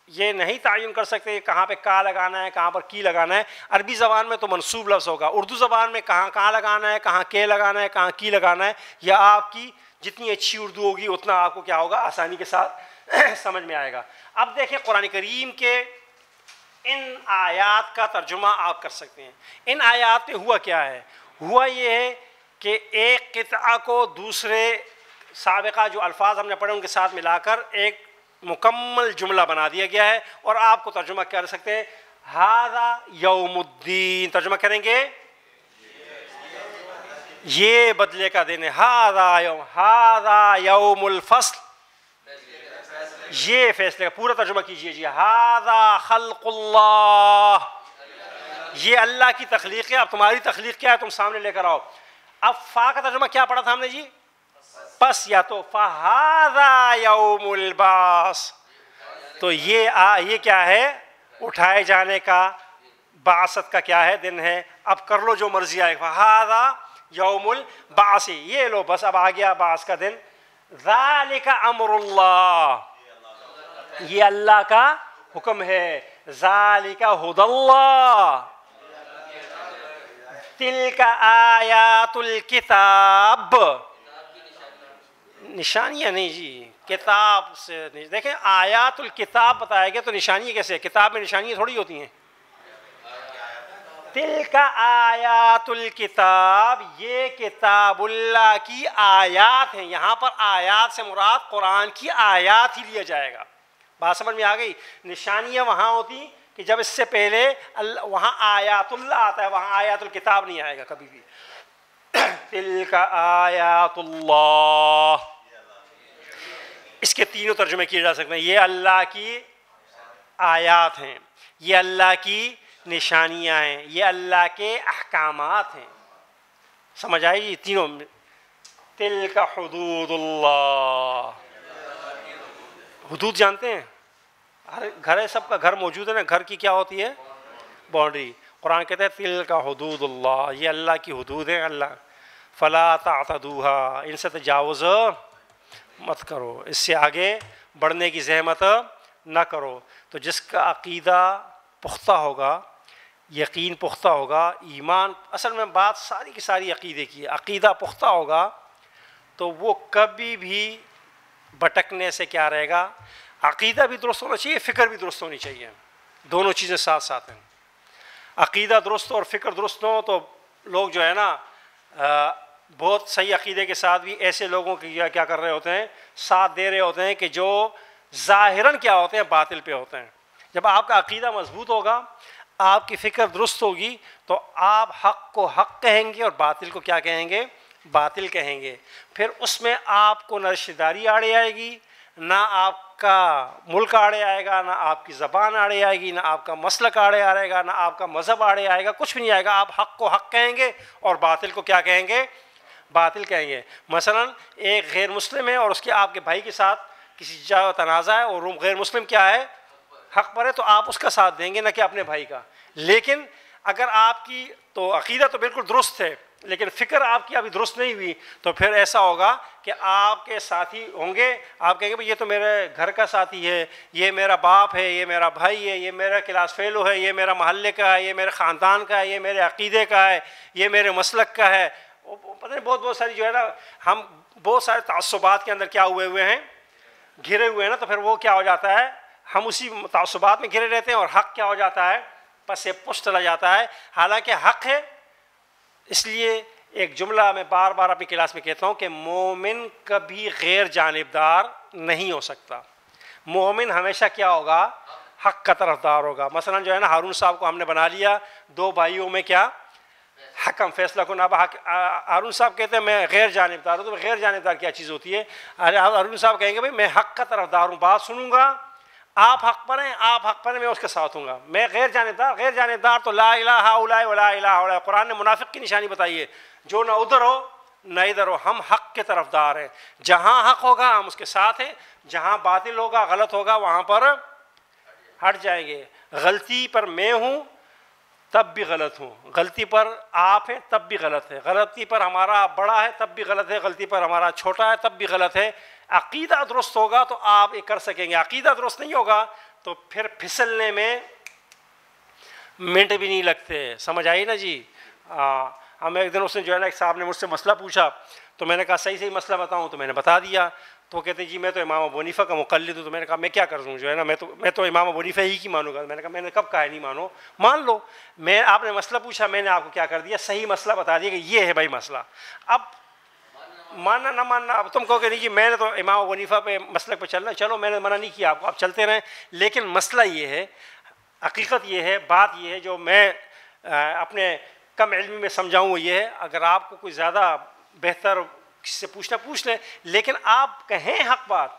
یہ نہیں تعین کر سکتے کہاں پہ کا لگانا ہے, کہاں پر کی لگانا ہے. عربی زبان میں تو منصوب لفظ ہوگا, اردو زبان میں کہاں لگانا ہے, کہاں کے لگانا ہے, کہاں کی لگانا ہے. یا آپ کی جتنی اچھی اردو ہوگی اتنا آپ کو کیا ہوگا, آسانی کے ساتھ سمجھ میں آئے گا. اب دیکھیں قرآن کریم کے ان آیات کا ترجمہ آپ کر سکتے ہیں. ان آیات میں ہوا کیا ہے؟ ہوا یہ ہے کہ ایک قطعہ کو دوسرے سابقہ جو الفاظ ہم نے پڑھے ان کے ساتھ ملا کر ایک مکمل جملہ بنا دیا گیا ہے، اور آپ کو ترجمہ کر سکتے ہیں ھذا یوم الدین. ترجمہ کریں گے یہ بدلے کا دن ہے. ھذا یوم الفصل، یہ فیصلے کا. پورا ترجمہ کیجئے جی. ھذا خلق اللہ، یہ اللہ کی تخلیق ہے. اب تمہاری تخلیق کیا ہے تم سامنے لے کر آؤ. اب فا کا ترجمہ کیا پڑھا تھا ہم نے جی؟ پس یا تو فَهَذَا يَوْمُ الْبَعْثِ، تو یہ کیا ہے؟ اٹھائے جانے کا، بعثت کا کیا ہے؟ دن ہے. اب کر لو جو مرضی آئے. فَهَذَا يَوْمُ الْبَعْثِ، یہ لو بس اب آ گیا بعث کا دن. ذَلِكَ أَمْرُ اللَّهِ، یہ اللہ کا حکم ہے. ذَلِكَ هُدَى اللَّهِ، تِلْكَ آیات الکتاب. نشانیاں نہیں جی، کتاب سے نہیں. دیکھیں آیات الکتاب بتایا گیا تو نشانی کیسے؟ کتاب میں نشانیاں تھوڑی ہوتی ہیں. تلک آیات الکتاب، یہ کتاب اللہ کی آیات ہیں. یہاں پر آیات سے مراد قرآن کی آیات ہی لیا جائے گا. بات سمجھ میں آ گئی؟ نشانیاں وہاں ہوتی کہ جب اس سے پہلے وہاں آیات اللہ آتا ہے، وہاں آیات الکتاب نہیں آئے گا کبھی بھی. تلک آیات اللہ، اس کے تینوں ترجمے کیے جا سکتے ہیں. یہ اللہ کی آیات ہیں، یہ اللہ کی نشانیاں ہیں، یہ اللہ کے احکامات ہیں. سمجھ آئی جی تینوں؟ تلک حدود اللہ، حدود جانتے ہیں؟ ہر گھر ہے، سب کا گھر موجود ہے نا. گھر کی کیا ہوتی ہے؟ باؤنڈری. قرآن کہتا ہے تلک حدود اللہ، یہ اللہ کی حدود ہیں. اللہ فلا تعتدوها، ان سے تجاوز مت کرو، اس سے آگے بڑھنے کی زحمت نہ کرو. تو جس کا عقیدہ پختہ ہوگا، یقین پختہ ہوگا، ایمان، اصل میں بات ساری کی ساری عقیدے کی ہے. عقیدہ پختہ ہوگا تو وہ کبھی بھی بھٹکنے سے کیا رہے گا؟ عقیدہ بھی درست ہونا چاہیے، فکر بھی درست ہونی چاہیے. دونوں چیزیں ساتھ ساتھ ہیں. عقیدہ درست اور فکر درست ہو تو لوگ جو ہے نا بہت صحیح عقیدے کے ساتھ بھی ایسے لوگوں کی کیا کر رہے ہوتے ہیں؟ ساتھ دے رہے ہوتے ہیں کہ جو ظاہراً کیا ہوتے ہیں؟ باطل پہ ہوتے ہیں. جب آپ کا عقیدہ مضبوط ہوگا، آپ کی فکر درست ہوگی، تو آپ حق کو حق کہیں گے اور باطل کو کیا کہیں گے؟ باطل کہیں گے. پھر اس میں آپ کو نہ رشتہ داری آڑے آئے گی، نہ آپ کا ملک آڑے آئے گا، نہ آپ کی زبان آڑے آئے گی، نہ آپ کا مسلک آڑے آئے گا، نہ آپ کا مذہب آڑے آئے گا. کچھ بھی نہیں آئے گا. آپ حق کو حق کہیں گے اور باطل کو کیا کہیں گے؟ باطل کہیں گے. مثلا ایک غیر مسلم ہے اور اس کے آپ کے بھائی کے ساتھ کسی جگہ تنازع ہے اور غیر مسلم کیا ہے؟ حق پر ہے، تو آپ اس کا ساتھ دیں گے، نہ کہ اپنے بھائی کا. لیکن اگر آپ کی تو عقیدہ تو بالکل درست ہے لیکن فکر آپ کی ابھی درست نہیں ہوئی، تو پھر ایسا ہوگا کہ آپ کے ساتھی ہوں گے، آپ کہیں گے بھئی یہ تو میرے گھر کا ساتھی ہے، یہ میرا باپ ہے، یہ میرا بھائی ہے، یہ میرا کلاس فیلو ہے، یہ میرا محلے کا ہے، یہ میرے خاندان کا ہے، یہ میرے عقیدے کا ہے، یہ میرے مسلک کا ہے. پتہ نہیں بہت ساری جو ہے نا، ہم بہت سارے تعصبات کے اندر کیا ہوئے ہیں؟ گھرے ہوئے ہیں نا. تو پھر وہ کیا ہو جاتا ہے؟ ہم اسی تعصبات میں گھرے رہتے ہیں اور حق کیا ہو جاتا ہے؟ پس پش چلا جاتا ہے. حالانکہ حق ہے. اس لیے ایک جملہ میں بار بار اپنی کلاس میں کہتا ہوں کہ مومن کبھی غیر جانبدار نہیں ہو سکتا. مومن ہمیشہ کیا ہوگا؟ حق کا طرفدار ہوگا. مثلا جو ہے نا ہارون صاحب کو ہم نے بنا لیا دو بھائیوں میں کیا؟ حکم، فیصلہ کن. اب ہارون صاحب کہتے ہیں میں غیر جانبدار ہوں. تو غیر جانبدار کیا چیز ہوتی ہے؟ ہارون صاحب کہیں گے بھائی میں حق کا طرفدار ہوں، بات سنوں گا، آپ حق پر ہیں، آپ حق پر ہیں، میں اس کے ساتھ ہوں گا. میں غیر جانبدار تو لا الہ الا ولا الہ الا. قرآن نے منافق کی نشانی بتائی ہے، جو نہ ادھر ہو نہ ادھر ہو. ہم حق کے طرفدار ہیں. جہاں حق ہوگا ہم اس کے ساتھ ہیں، جہاں باطل ہوگا، غلط ہوگا، وہاں پر ہٹ جائیں گے. غلطی پر میں ہوں تب بھی غلط ہوں، غلطی پر آپ ہیں تب بھی غلط ہے، غلطی پر ہمارا بڑا ہے تب بھی غلط ہے، غلطی پر ہمارا چھوٹا ہے تب بھی غلط ہے. عقیدہ درست ہوگا تو آپ یہ کر سکیں گے. عقیدہ درست نہیں ہوگا تو پھر پھسلنے میں منٹ بھی نہیں لگتے. سمجھ آئی نا جی؟ ہم ایک دن اس نے جو ہے نا ایک صاحب نے مجھ سے مسئلہ پوچھا تو میں نے کہا صحیح مسئلہ بتاؤں، تو میں نے بتا دیا. تو وہ کہتے جی میں تو امام ابو حنیفہ کا مقلد ہوں. تو میں نے کہا میں کیا کر دوں جو ہے نا, میں تو امام ابو حنیفہ ہی کی مانوں گا. میں نے کہا میں نے کب کہا ہے نہیں مانو, مان لو. آپ نے مسئلہ پوچھا, میں نے آپ کو کیا کر دیا, صحیح مسئلہ بتا دیا کہ یہ ہے بھائی مسئلہ. اب ماننا نہ ماننا, اب تم کہو کہ نہیں جی میں نے تو امام ابو حنیفہ پہ مسلک پہ چلنا, چلو میں نے منع نہیں کیا آپ کو, آپ چلتے رہیں. لیکن مسئلہ یہ ہے, حقیقت یہ ہے, بات یہ ہے جو میں اپنے کم علمی میں سمجھاؤں وہ یہ ہے, اگر آپ کو کوئی زیادہ بہتر کسی سے پوچھنا پوچھ لیں, لیکن آپ کہیں حق بات.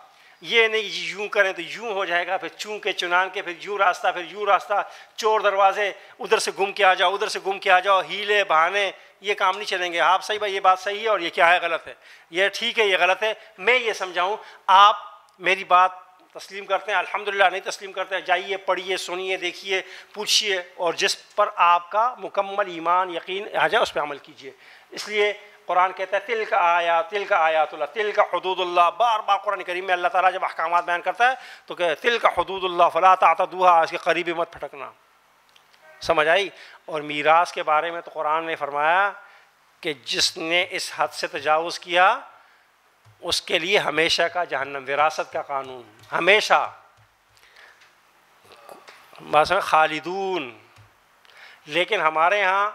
یہ نہیں کہ یوں کریں تو یوں ہو جائے گا, پھر چوں کے چنان کے, پھر یوں راستہ, پھر یوں راستہ, چور دروازے, ادھر سے گم کے آ جاؤ, ادھر سے گم کے آ جاؤ, ہیلے بہانے, یہ کام نہیں چلیں گے. آپ صحیح بھائی یہ بات صحیح ہے اور یہ کیا ہے غلط ہے, یہ ٹھیک ہے یہ غلط ہے, میں یہ سمجھاؤں, آپ میری بات تسلیم کرتے ہیں الحمدللہ, نہیں تسلیم کرتے ہیں جائیے پڑھیے سنیے دیکھیے پوچھیے, اور جس پر آپ کا مکمل ایمان یقین آ جائے اس پہ عمل کیجیے. اس لیے قرآن کہتا ہے تلک آیات اللہ, تلک حدود اللہ. بار بار قرآن کریم میں اللہ تعالیٰ جب احکامات بیان کرتا ہے تو کہ تلک حدود اللہ فلا تعتدوها, اس کے قریب مت پھٹکنا. سمجھ آئی. اور میراث کے بارے میں تو قرآن نے فرمایا کہ جس نے اس حد سے تجاوز کیا اس کے لیے ہمیشہ کا جہنم. وراثت کا قانون ہمیشہ بس خالدون. لیکن ہمارے ہاں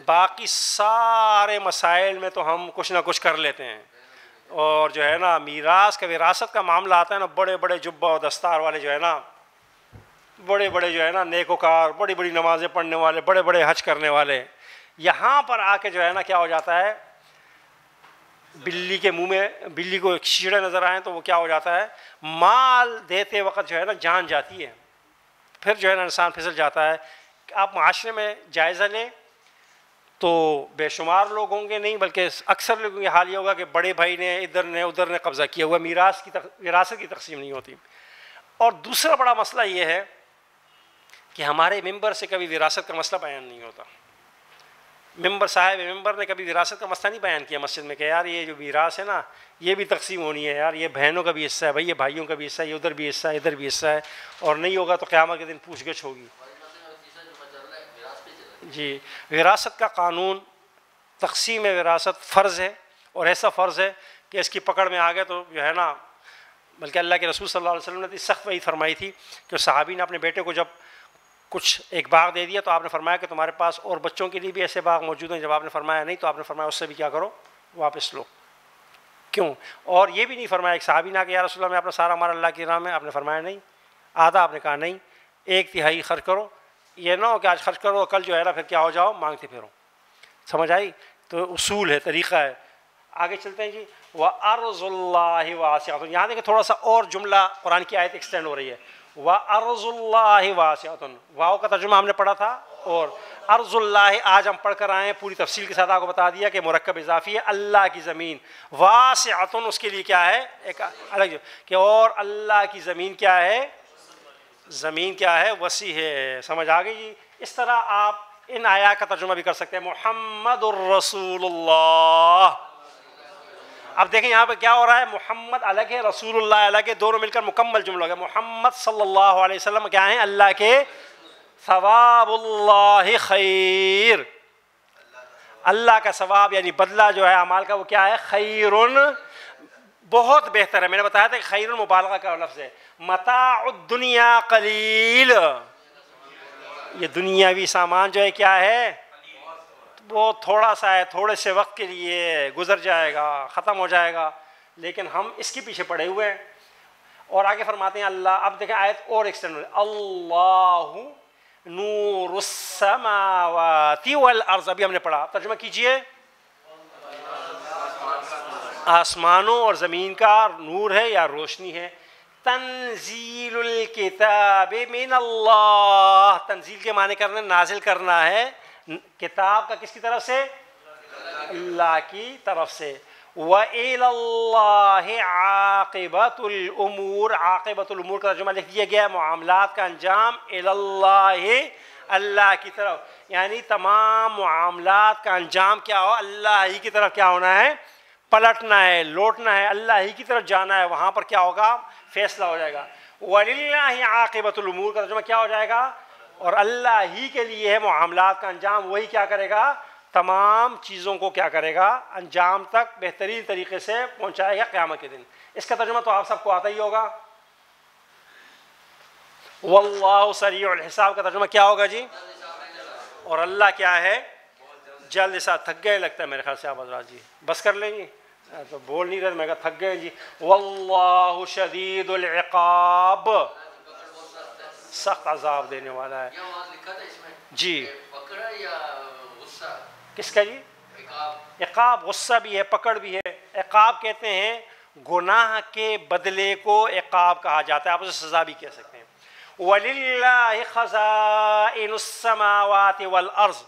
باقی سارے مسائل میں تو ہم کچھ نہ کچھ کر لیتے ہیں, اور جو ہے نا میراث کا وراثت کا معاملہ آتا ہے نا, بڑے بڑے جبہ و دستار والے جو ہے نا, بڑے بڑے جو ہے نا نیکوکار, بڑی بڑی نمازیں پڑھنے والے, بڑے بڑے حج کرنے والے, یہاں پر آ کے جو ہے نا کیا ہو جاتا ہے, بلی کے منہ میں بلی کو کیڑے نظر آئیں تو وہ کیا ہو جاتا ہے, مال دیتے وقت جو ہے نا جان جاتی ہے, پھر جو ہے نا انسان پھسل جاتا ہے. آپ معاشرے میں جائزہ لیں تو بے شمار لوگ ہوں گے, نہیں بلکہ اکثر لوگوں کا حال یہ ہوگا کہ بڑے بھائی نے ادھر نے ادھر نے قبضہ کیا ہوا, وراثت کی تقسیم نہیں ہوتی. اور دوسرا بڑا مسئلہ یہ ہے کہ ہمارے ممبر سے کبھی وراثت کا مسئلہ بیان نہیں ہوتا. صاحب ممبر نے کبھی وراثت کا مسئلہ نہیں بیان کیا مسجد میں کہ یار یہ جو میراث ہے نا یہ بھی تقسیم ہونی ہے, یار یہ بہنوں کا بھی حصہ ہے بھائی, یہ بھائیوں کا بھی حصہ ہے, یہ ادھر بھی حصہ ہے ادھر بھی حصہ ہے, اور نہیں ہوگا تو قیامت کے دن پوچھ گچھ ہوگی. جی وراثت کا قانون, تقسیم وراثت فرض ہے, اور ایسا فرض ہے کہ اس کی پکڑ میں آ گئے تو جو ہے نا, بلکہ اللہ کے رسول صلی اللہ علیہ وسلم نے سخت وعید فرمائی تھی کہ صحابی نے اپنے بیٹے کو جب کچھ ایک باغ دے دیا تو آپ نے فرمایا کہ تمہارے پاس اور بچوں کے لیے بھی ایسے باغ موجود ہیں. جب آپ نے فرمایا نہیں تو آپ نے فرمایا اس سے بھی کیا کرو, واپس لو. کیوں؟ اور یہ بھی نہیں فرمایا ایک صحابی نے کہ یا رسول اللہ میں اپنا سارا مال اللہ کی راہ میں, آپ نے فرمایا نہیں. آدھا آپ نے کہا نہیں, 1/3 خرچ کرو. یہ نہ ہو کہ آج خرچ کرو کل جو ہے نا پھر کیا ہو جاؤ مانگتے پھرو. سمجھ آئی. تو اصول ہے, طریقہ ہے. آگے چلتے ہیں جی. وَأَرْضُ اللَّهِ وَاسِعَةٌ, یہاں دیکھیں تھوڑا سا اور جملہ قرآن کی آیت ایکسٹینڈ ہو رہی ہے. وَأَرْضُ اللَّهِ وَاسِعَةٌ, واو کا ترجمہ ہم نے پڑھا تھا, اور ارض اللہ آج ہم پڑھ کر آئے ہیں, پوری تفصیل کے ساتھ آپ کو بتا دیا کہ مرکب اضافی ہے, اللہ کی زمین. واسعۃ اس کے لیے کیا ہے, ایک الگ کہ اور اللہ کی زمین کیا ہے, زمین کیا ہے, وسیع ہے. سمجھ آ گئی جی. اس طرح آپ ان آیات کا ترجمہ بھی کر سکتے ہیں, محمد الرسول اللہ. اب دیکھیں یہاں پہ کیا ہو رہا ہے, محمد الگ ہے, رسول اللہ الگ ہے, دونوں مل کر مکمل جملہ ہو گیا. محمد صلی اللہ علیہ وسلم کیا ہیں, اللہ کے, ثواب اللہ خیر, اللہ کا ثواب یعنی بدلہ جو ہے اعمال کا وہ کیا ہے, خیرن, بہت بہتر ہے. میں نے بتایا تھا کہ خیر مبالغہ کا لفظ ہے. متاع الدنیا قلیل, یہ دنیاوی سامان جو ہے کیا ہے, بہت تھوڑا سا ہے, تھوڑے سے وقت کے لیے گزر جائے گا, ختم ہو جائے گا, لیکن ہم اس کے پیچھے پڑے ہوئے ہیں. اور آگے فرماتے ہیں اللہ, اب دیکھیں آیت اور ایکسٹینڈ, اللہ نور السماوات والارض, ابھی ہم نے پڑھا, ترجمہ کیجئے. آسمانوں اور زمین کا نور ہے یا روشنی ہے. تنزیل الکتاب من اللہ, تنزیل کے معنی کرنا نازل کرنا ہے, کتاب کا کس کی طرف سے, اللہ کی طرف سے. وَإِلَى اللَّهِ عَاقِبَةُ الْأُمُورِ, عاقبۃ الامور کا ترجمہ لکھ دیا گیا معاملات کا انجام, إِلَى اللَّهِ, اللہ کی طرف, یعنی تمام معاملات کا انجام کیا ہو, اللہ ہی کی طرف کیا ہونا ہے, پلٹنا ہے, لوٹنا ہے, اللہ ہی کی طرف جانا ہے, وہاں پر کیا ہوگا, فیصلہ ہو جائے گا. وَلِلَّهِ عَاقِبَةُ الْأُمُورِ کا ترجمہ کیا ہو جائے گا, اور اللہ ہی کے لیے ہے معاملات کا انجام, وہی کیا کرے گا, تمام چیزوں کو کیا کرے گا؟ انجام تک بہترین طریقے سے پہنچائے گا قیامت کے دن۔ اس کا ترجمہ تو آپ سب کو آتا ہی ہوگا، واللہ سریع الحساب کا ترجمہ کیا ہوگا جی؟ اور اللہ کیا ہے؟ جلد حساب۔ تھک گئے لگتا ہے میرے خیال سے آپ حضرات جی، بس کر لیں گے، تو بول نہیں رہے، میں کہا تھک گئے جی۔ واللہ شدید العقاب، سخت عذاب دینے والا ہے جی۔ کس کا جی؟ عقاب، غصہ بھی ہے، پکڑ بھی ہے۔ عقاب کہتے ہیں گناہ کے بدلے کو عقاب کہا جاتا ہے، آپ اسے سزا بھی کہہ سکتے ہیں۔ وَلِلَّهِ خَزَائِنُ السَّمَاوَاتِ وَالْأَرْضِ،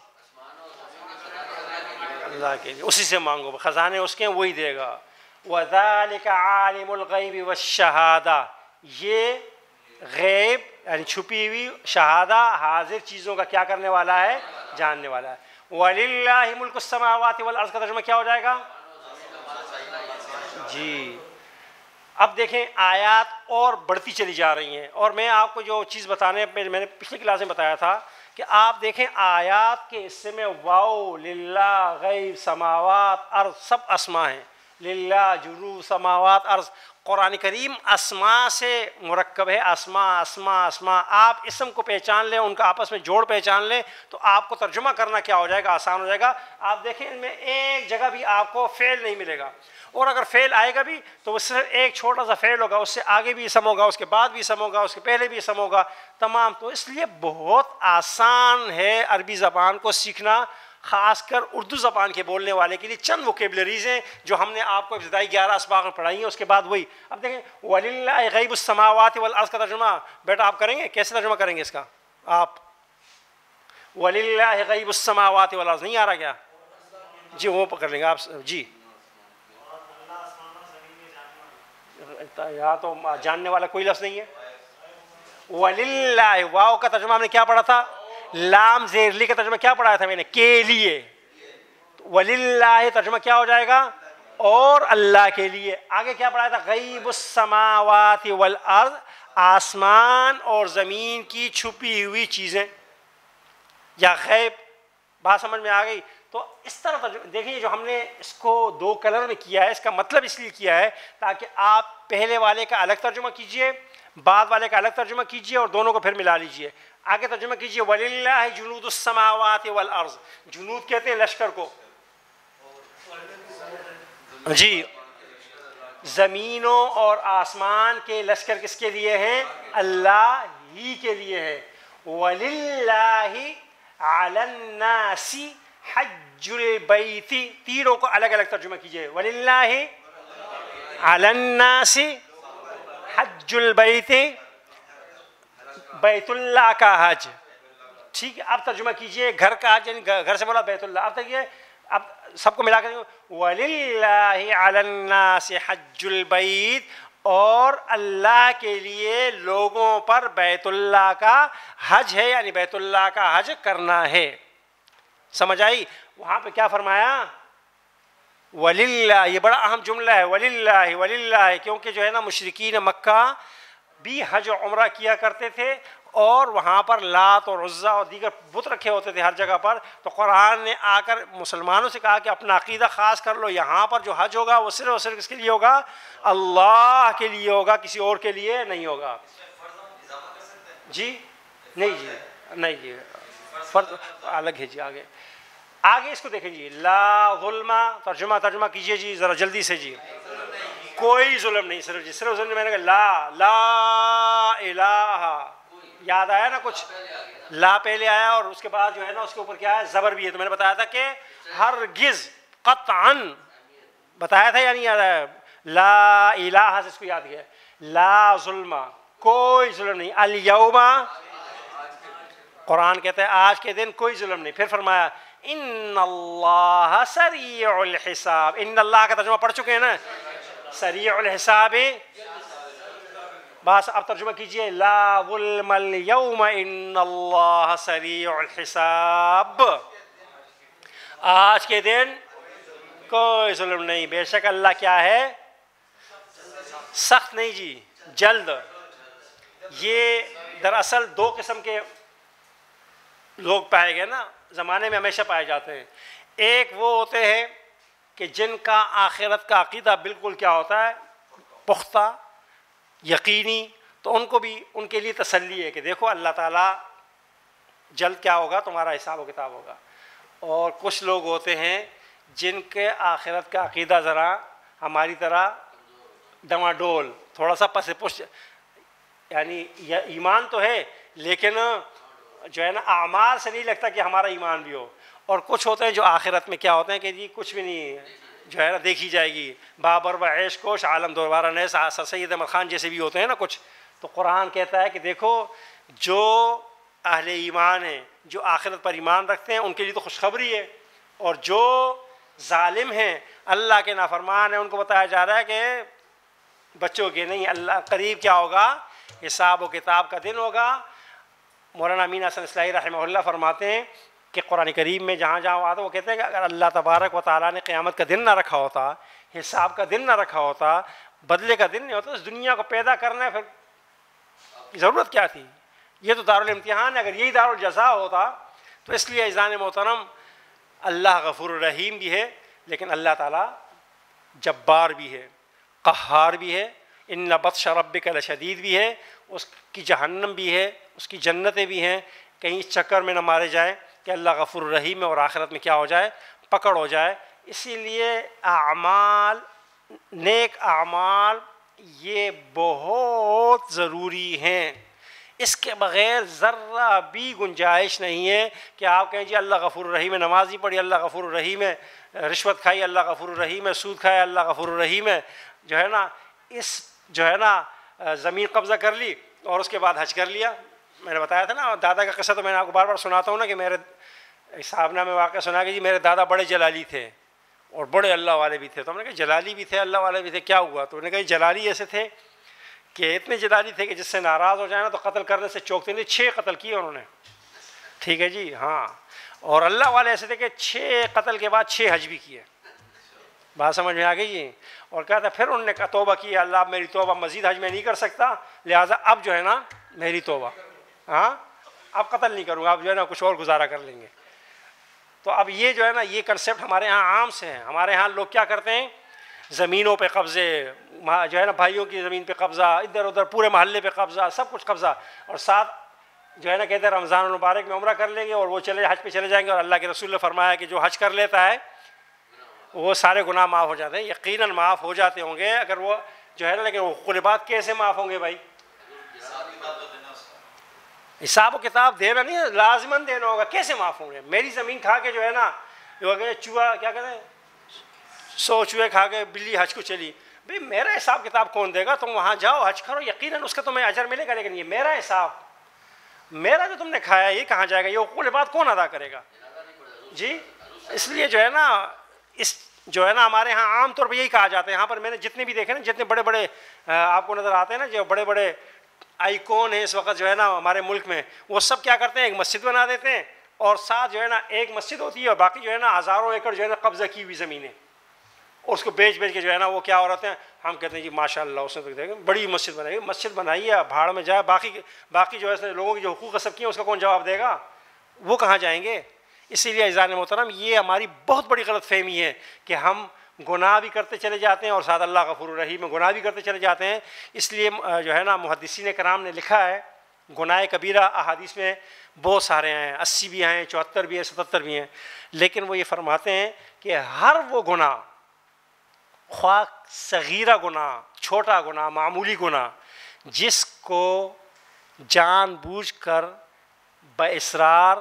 اللہ کے لیے اسی سے مانگو، خزانے اس کے ہیں وہی دے گا۔ وَذَلِكَ عَالِمُ الْغَيْبِ وَالشَّهَادَةِ، یہ غیب یعنی چھپی ہوئی، شہادہ حاضر چیزوں کا کیا کرنے والا ہے؟ جاننے والا ہے۔ وَلِلَّهِ مُلْكُ السَّمَاوَاتِ وَالْأَرْضِ کا ترجمہ کیا ہو جائے گا جی؟ اب دیکھیں آیات اور بڑھتی چلی جا رہی ہیں، اور میں آپ کو جو چیز بتانے میں نے پچھلی کلاس میں بتایا تھا کہ آپ دیکھیں آیات کے حصے میں واو، للہ، غیب، سماوات، ارض، سب اسما ہیں۔ للہ، جنوب، سماوات، ارض، قرآن کریم اسما سے مرکب ہے، اسما اسما اسما۔ آپ اسم کو پہچان لیں، ان کا آپس میں جوڑ پہچان لیں، تو آپ کو ترجمہ کرنا کیا ہو جائے گا؟ آسان ہو جائے گا۔ آپ دیکھیں ان میں ایک جگہ بھی آپ کو فعل نہیں ملے گا، اور اگر فعل آئے گا بھی تو وہ صرف ایک چھوٹا سا فعل ہوگا، اس سے آگے بھی اسم ہوگا، اس کے بعد بھی اسم ہوگا، اس کے پہلے بھی اسم ہوگا، تمام۔ تو اس لیے بہت آسان ہے عربی زبان کو سیکھنا، خاص کر اردو زبان کے بولنے والے کے لیے۔ چند ووکیبلریز ہیں جو ہم نے آپ کو ابتدائی 11 اسباق میں پڑھائی ہیں، اس کے بعد وہی۔ اب دیکھیں وَلِلَّهِ غَيْبُ السَّمَاوَاتِ وَالْأَرْضِ کا ترجمہ بیٹا آپ کریں گے؟ کیسے ترجمہ کریں گے اس کا آپ؟ وَلِلَّهِ غَيْبُ السَّمَاوَاتِ وَالْأَرْضِ نہیں آ رہا کیا جی؟ وہ پکڑ لیں گے آپ جی۔ یہاں تو جاننے والا کوئی لفظ نہیں ہے۔ وَلِلَّهِ، واو کا ترجمہ ہم نے کیا پڑھا تھا؟ لام زیر لی کا ترجمہ کیا پڑھایا تھا میں نے؟ کے لیے۔ وَلِلَّهِ ترجمہ کیا ہو جائے گا؟ اور اللہ کے لیے۔ آگے کیا پڑھایا تھا؟ غیب السماوات والارض، آسمان اور زمین کی چھپی ہوئی چیزیں یا غیب۔ بات سمجھ میں آ گئی؟ تو اس طرح دیکھیے جو ہم نے اس کو 2 کلر میں کیا ہے، اس کا مطلب اس لیے کیا ہے تاکہ آپ پہلے والے کا الگ ترجمہ کیجئے، بعد والے کا الگ ترجمہ کیجئے، اور دونوں کو پھر ملا لیجئے۔ آگے ترجمہ کیجئے وَلِلَّهِ جُنُودُ السَّمَاوَاتِ وَالْأَرْضِ، جنود کہتے ہیں لشکر کو جی۔ زمینوں اور آسمان کے لشکر کس کے لیے ہیں؟ اللہ ہی کے لیے ہے۔ وَلِلَّهِ عَلَى النَّاسِ حَجُّ الْبَيْتِ، تینوں کو الگ الگ ترجمہ کیجئے۔ وَلِلَّهِ عَلَى النَّاسِ حَجُّ الْبَيْتِ، بیت اللہ کا حج، ٹھیک ہے؟ اب ترجمہ کیجئے گھر کا حج، یعنی گھر سے بولا بیت اللہ۔ اب دیکھیے اب سب کو ملا کر وَلِلَّهِ عَلَى النَّاسِ حَجُّ الْبَيْتِ، اور اللہ کے لیے لوگوں پر بیت اللہ کا حج ہے، یعنی بیت اللہ کا حج کرنا ہے۔ سمجھ آئی؟ وہاں پہ کیا فرمایا؟ وَلِلَّهِ، یہ بڑا اہم جملہ ہے، وَلِلَّهِ وَلِلَّهِ، کیونکہ جو ہے نا مشرکین مکہ بھی حج و عمرہ کیا کرتے تھے، اور وہاں پر لات اور عزا اور دیگر بت رکھے ہوتے تھے ہر جگہ پر۔ تو قرآن نے آ کر مسلمانوں سے کہا کہ اپنا عقیدہ خاص کر لو، یہاں پر جو حج ہوگا وہ صرف اور صرف کس کے لیے ہوگا؟ اللہ کے لیے ہوگا، کسی اور کے لیے نہیں ہوگا جی۔ نہیں جی، نہیں جی، فرض الگ ہے جی۔ آگے اس کو دیکھیں جی، لا ظلم، ترجمہ کیجئے جی ذرا جلدی سے جی۔ کوئی ظلم نہیں، صرف جی، صرف ظلم میں نے کہا لا الہ، یاد آیا نا کچھ؟ لا پہلے آیا، اور اس کے بعد جو ہے نا اس کے اوپر کیا ہے؟ زبر بھی ہے۔ تو میں نے بتایا تھا کہ ہرگز، قطعاً بتایا تھا یا نہیں یاد آیا؟ لا الہ سے اس کو یاد کیا، لا ظلم، کوئی ظلم نہیں۔ الیوم، قرآن کہتا ہے آج کے دن کوئی ظلم نہیں۔ پھر فرمایا ان اللہ سریع الحساب، ان اللہ کا ترجمہ پڑھ چکے ہیں نا، سریع الحساب۔ بس اب ترجمہ کیجئے لا ظلم اليوم ان اللہ سریع الحساب، آج کے دن کوئی ظلم نہیں، بے شک اللہ کیا ہے؟ سخت نہیں جی، جلد۔ یہ دراصل 2 قسم کے لوگ پائے گئے نا، زمانے میں ہمیشہ پائے جاتے ہیں۔ ایک وہ ہوتے ہیں کہ جن کا آخرت کا عقیدہ بالکل کیا ہوتا ہے، پختہ، یقینی، تو ان کو بھی ان کے لیے تسلی ہے کہ دیکھو اللہ تعالیٰ جلد کیا ہوگا، تمہارا حساب و کتاب ہوگا۔ اور کچھ لوگ ہوتے ہیں جن کے آخرت کا عقیدہ ذرا ہماری طرح ڈواڈول، تھوڑا سا پس پش، یعنی ایمان تو ہے لیکن جو ہے نا اعمال سے نہیں لگتا کہ ہمارا ایمان بھی ہو۔ اور کچھ ہوتے ہیں جو آخرت میں کیا ہوتے ہیں کہ جی کچھ بھی نہیں ہے، جو ہے نا دیکھی جائے گی، بابر و عیش کوش عالم دوبارہ نئے، سر سید احمد خان جیسے بھی ہوتے ہیں نا کچھ، تو قرآن کہتا ہے کہ دیکھو جو اہل ایمان ہیں، جو آخرت پر ایمان رکھتے ہیں، ان کے لیے تو خوشخبری ہے، اور جو ظالم ہیں، اللہ کے نافرمان ہیں، ان کو بتایا جا رہا ہے کہ بچوں کے نہیں، اللہ قریب کیا ہوگا، حساب و کتاب کا دن ہوگا۔ مولانا امین حسن اصلاحی رحمہ اللہ فرماتے ہیں کہ قرآن کریم میں جہاں جہاں آتا وہ کہتے ہیں کہ اگر اللہ تبارک و تعالیٰ نے قیامت کا دن نہ رکھا ہوتا، حساب کا دن نہ رکھا ہوتا، بدلے کا دن نہیں ہوتا، اس دنیا کو پیدا کرنا ہے پھر ضرورت کیا تھی؟ یہ تو دارالامتحان ہے۔ اگر یہی دارالجزا ہوتا تو اس لیے عزیزان محترم اللہ غفور الرحیم بھی ہے، لیکن اللہ تعالیٰ جبار بھی ہے، قہار بھی ہے، ان بطش ربک لشدید بھی ہے، اس کی جہنم بھی ہے، اس کی جنتیں بھی ہیں، کہیں اس چکر میں نہ مارے جائیں کہ اللہ غفور الرحیم ہے اور آخرت میں کیا ہو جائے، پکڑ ہو جائے۔ اسی لیے اعمال، نیک اعمال یہ بہت ضروری ہیں، اس کے بغیر ذرہ بھی گنجائش نہیں ہے کہ آپ کہیں جی اللہ غفور الرحیم ہے، نماز نہیں پڑھی اللہ غفور الرحیم ہے، رشوت کھائی اللہ غفور الرحیم ہے، سود کھایا اللہ غفور الرحیم ہے، جو ہے نا اس جو ہے نا زمین قبضہ کر لی اور اس کے بعد حج کر لیا۔ میں نے بتایا تھا نا دادا کا قصہ، تو میں نے آپ کو بار بار سناتا ہوں نا کہ میرے صاحب نے میں واقعہ سنا کہ جی میرے دادا بڑے جلالی تھے اور بڑے اللہ والے بھی تھے، تو ہم نے کہا جلالی بھی تھے اللہ والے بھی تھے، کیا ہوا؟ تو انہوں نے کہا جلالی ایسے تھے کہ اتنے جلالی تھے کہ جس سے ناراض ہو جائے نا تو قتل کرنے سے چوکتے نہیں، 6 قتل کیے انہوں نے، ٹھیک ہے جی ہاں۔ اور اللہ والے ایسے تھے کہ 6 قتل کے بعد 6 حج بھی کیے، بات سمجھ میں آ گئی جی۔ اور کہا تھا پھر انہوں نے کہا توبہ کی، اللہ اب میری توبہ، مزید حج میں نہیں کر سکتا، لہٰذا اب جو ہے نا میری توبہ، ہاں اب قتل نہیں کروں گا، اب جو ہے نا کچھ اور گزارا کر لیں گے۔ تو اب یہ جو ہے نا یہ کنسیپٹ ہمارے ہاں عام سے ہیں۔ ہمارے ہاں لوگ کیا کرتے ہیں، زمینوں پہ قبضے، جو ہے نا بھائیوں کی زمین پہ قبضہ، ادھر ادھر پورے محلے پہ قبضہ، سب کچھ قبضہ، اور ساتھ جو ہے نا کہتے ہیں رمضان المبارک میں عمرہ کر لیں گے اور وہ چلے حج پہ چلے جائیں گے، اور اللہ کے رسول نے فرمایا کہ جو حج کر لیتا ہے وہ سارے گناہ معاف ہو جاتے ہیں۔ یقیناً معاف ہو جاتے ہوں گے اگر وہ جو ہے نا، لیکن وہ قربات کیسے معاف ہوں گے بھائی؟ حساب و کتاب دینا نہیں ہے، لازماً دینا ہوگا، کیسے معاف ہوں گے؟ میری زمین کھا کے جو ہے نا جو اگر چوہا کیا کہتے ہیں 100 چوہے کھا کے بلی حج کو چلی، بھئی میرا حساب کتاب کون دے گا؟ تم وہاں جاؤ حج کرو، یقیناً اس کا تمہیں اجر ملے گا، لیکن یہ میرا حساب، میرا جو تم نے کھایا یہ کہاں جائے گا؟ یہ حقوق بات کون ادا کرے گا جی؟ اس لیے جو ہے نا اس جو ہے نا ہمارے ہاں عام طور پہ یہی کہا جاتا ہے، یہاں پر میں نے جتنے بھی دیکھے نا، جتنے بڑے بڑے آپ کو نظر آتے ہیں نا، جو بڑے بڑے آئیکون ہیں اس وقت جو ہے نا ہمارے ملک میں، وہ سب کیا کرتے ہیں، ایک مسجد بنا دیتے ہیں اور ساتھ جو ہے نا ایک مسجد ہوتی ہے اور باقی جو ہے نا ہزاروں ایکڑ جو ہے نا قبضہ کی ہوئی زمینیں، اور اس کو بیچ کے جو ہے نا وہ کیا ہو رہتے ہیں، ہم کہتے ہیں جی ماشاء اللہ اس نے تو دیکھیں بڑی مسجد بنائی ہے، بھاڑ میں جائے، باقی جو ہے لوگوں کی جو حقوق غصب کیے ہیں اس کا کون جواب دے گا؟ وہ کہاں جائیں گے؟ اسی لیے عزیزان محترم یہ ہماری بہت بڑی غلط فہمی ہے کہ ہم گناہ بھی کرتے چلے جاتے ہیں اور ساتھ اللہ غفور الرحیم میں گناہ بھی کرتے چلے جاتے ہیں۔ اس لیے جو ہے نا محدثین کرام نے لکھا ہے گناہ کبیرہ احادیث میں بہت سارے ہیں، 80 بھی ہیں، 74 بھی ہیں، 77 بھی ہیں، لیکن وہ یہ فرماتے ہیں کہ ہر وہ گناہ، خواہ صغیرہ گناہ، چھوٹا گناہ، معمولی گناہ، جس کو جان بوجھ کر باصرار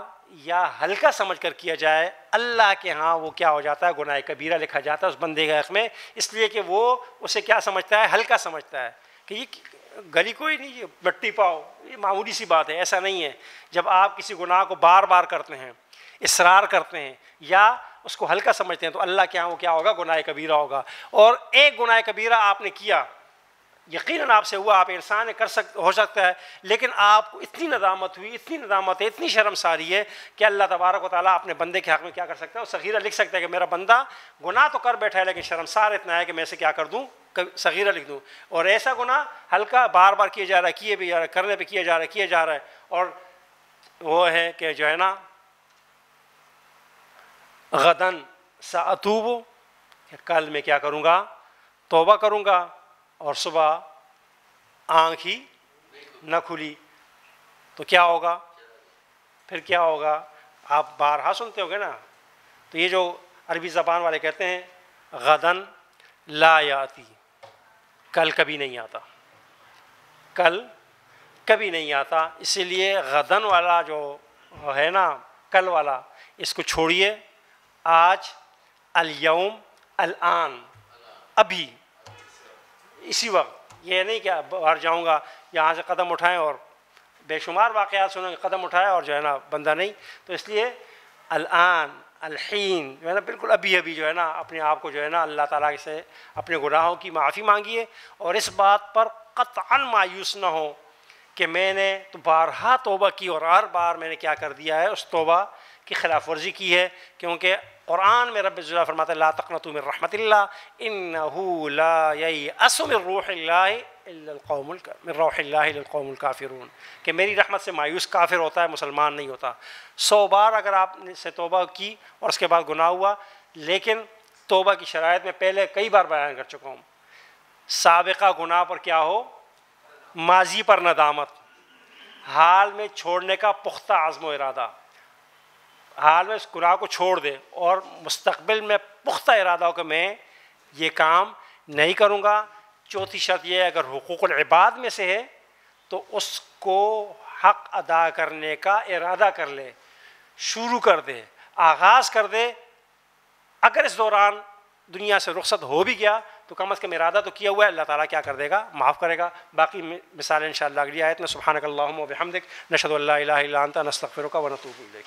یا ہلکا سمجھ کر کیا جائے، اللہ کے ہاں وہ کیا ہو جاتا ہے، گناہ کبیرہ لکھا جاتا ہے اس بندے کے حق میں، اس لیے کہ وہ اسے کیا سمجھتا ہے، ہلکا سمجھتا ہے کہ یہ گلی کوئی نہیں، یہ مٹی پاؤ، یہ معمولی سی بات ہے۔ ایسا نہیں ہے۔ جب آپ کسی گناہ کو بار بار کرتے ہیں، اصرار کرتے ہیں یا اس کو ہلکا سمجھتے ہیں، تو اللہ کے ہاں وہ کیا ہوگا، گناہ کبیرہ ہوگا۔ اور ایک گناہ کبیرہ آپ نے کیا، یقیناً آپ سے ہوا، آپ انسان ہو سکتا ہے، لیکن آپ کو اتنی ندامت ہوئی، اتنی ندامت ہے، اتنی شرمساری ہے کہ اللہ تبارک و تعالیٰ اپنے بندے کے حق میں کیا کر سکتا ہے، وہ صغیرہ لکھ سکتا ہے کہ میرا بندہ گناہ تو کر بیٹھا ہے لیکن شرمسار اتنا ہے کہ میں اسے کیا کر دوں، صغیرہ لکھ دوں۔ اور ایسا گناہ ہلکا بار بار کیا جا رہا ہے، کیے بھی جا رہا ہے، کرنے پہ کیا جا رہا ہے، اور وہ ہے کہ جو ہے نا غدن سأتوب، کہ کل میں کیا کروں گا، توبہ کروں گا، اور صبح آنکھ ہی نہ کھلی تو کیا ہوگا، پھر کیا ہوگا؟ آپ بارہا سنتے ہو گے نا. تو یہ جو عربی زبان والے کہتے ہیں غدن لا یاتی، کل کبھی نہیں آتا، کل کبھی نہیں آتا. اسی لیے غدن والا جو ہے نا، کل والا، اس کو چھوڑیے. آج، الیوم، الآن، ابھی، اسی وقت. یہ نہیں کہ باہر جاؤں گا یہاں سے قدم اٹھائیں اور بے شمار واقعات سنیں گے، قدم اٹھائے اور جو ہے نا بندہ نہیں. تو اس لیے الآن، الحین جو ہے نا، بالکل ابھی ابھی جو ہے نا اپنے آپ کو جو ہے نا اللہ تعالیٰ سے اپنے گناہوں کی معافی مانگیے. اور اس بات پر قطعاً مایوس نہ ہو کہ میں نے تو بارہا توبہ کی اور ہر بار میں نے کیا کر دیا ہے، اس توبہ کی خلاف ورزی کی ہے. کیونکہ قرآن میں رب العزت فرماتا ہے لا تقنطوا من رحمت اللہ انہ لا ییأس من روح اللہ الا القوم من روح اللہ الا القوم الکافرون، کہ میری رحمت سے مایوس کافر ہوتا ہے، مسلمان نہیں ہوتا. 100 بار اگر آپ نے سے توبہ کی اور اس کے بعد گناہ ہوا، لیکن توبہ کی شرائط میں پہلے کئی بار بیان کر چکا ہوں. سابقہ گناہ پر کیا ہو، ماضی پر ندامت، حال میں چھوڑنے کا پختہ عزم و ارادہ، حال میں اس گناہ کو چھوڑ دے، اور مستقبل میں پختہ ارادہ ہو کہ میں یہ کام نہیں کروں گا. چوتھی شرط یہ ہے اگر حقوق العباد میں سے ہے تو اس کو حق ادا کرنے کا ارادہ کر لے، شروع کر دے، آغاز کر دے. اگر اس دوران دنیا سے رخصت ہو بھی گیا تو کم از کم ارادہ تو کیا ہوا ہے، اللہ تعالیٰ کیا کر دے گا، معاف کرے گا. باقی مثالیں انشاءاللہ اگلی آیت میں. سبحانک اللہم و بحمدک نشہد ان لا الہ الا انت نستغفرک و نتوب الیک.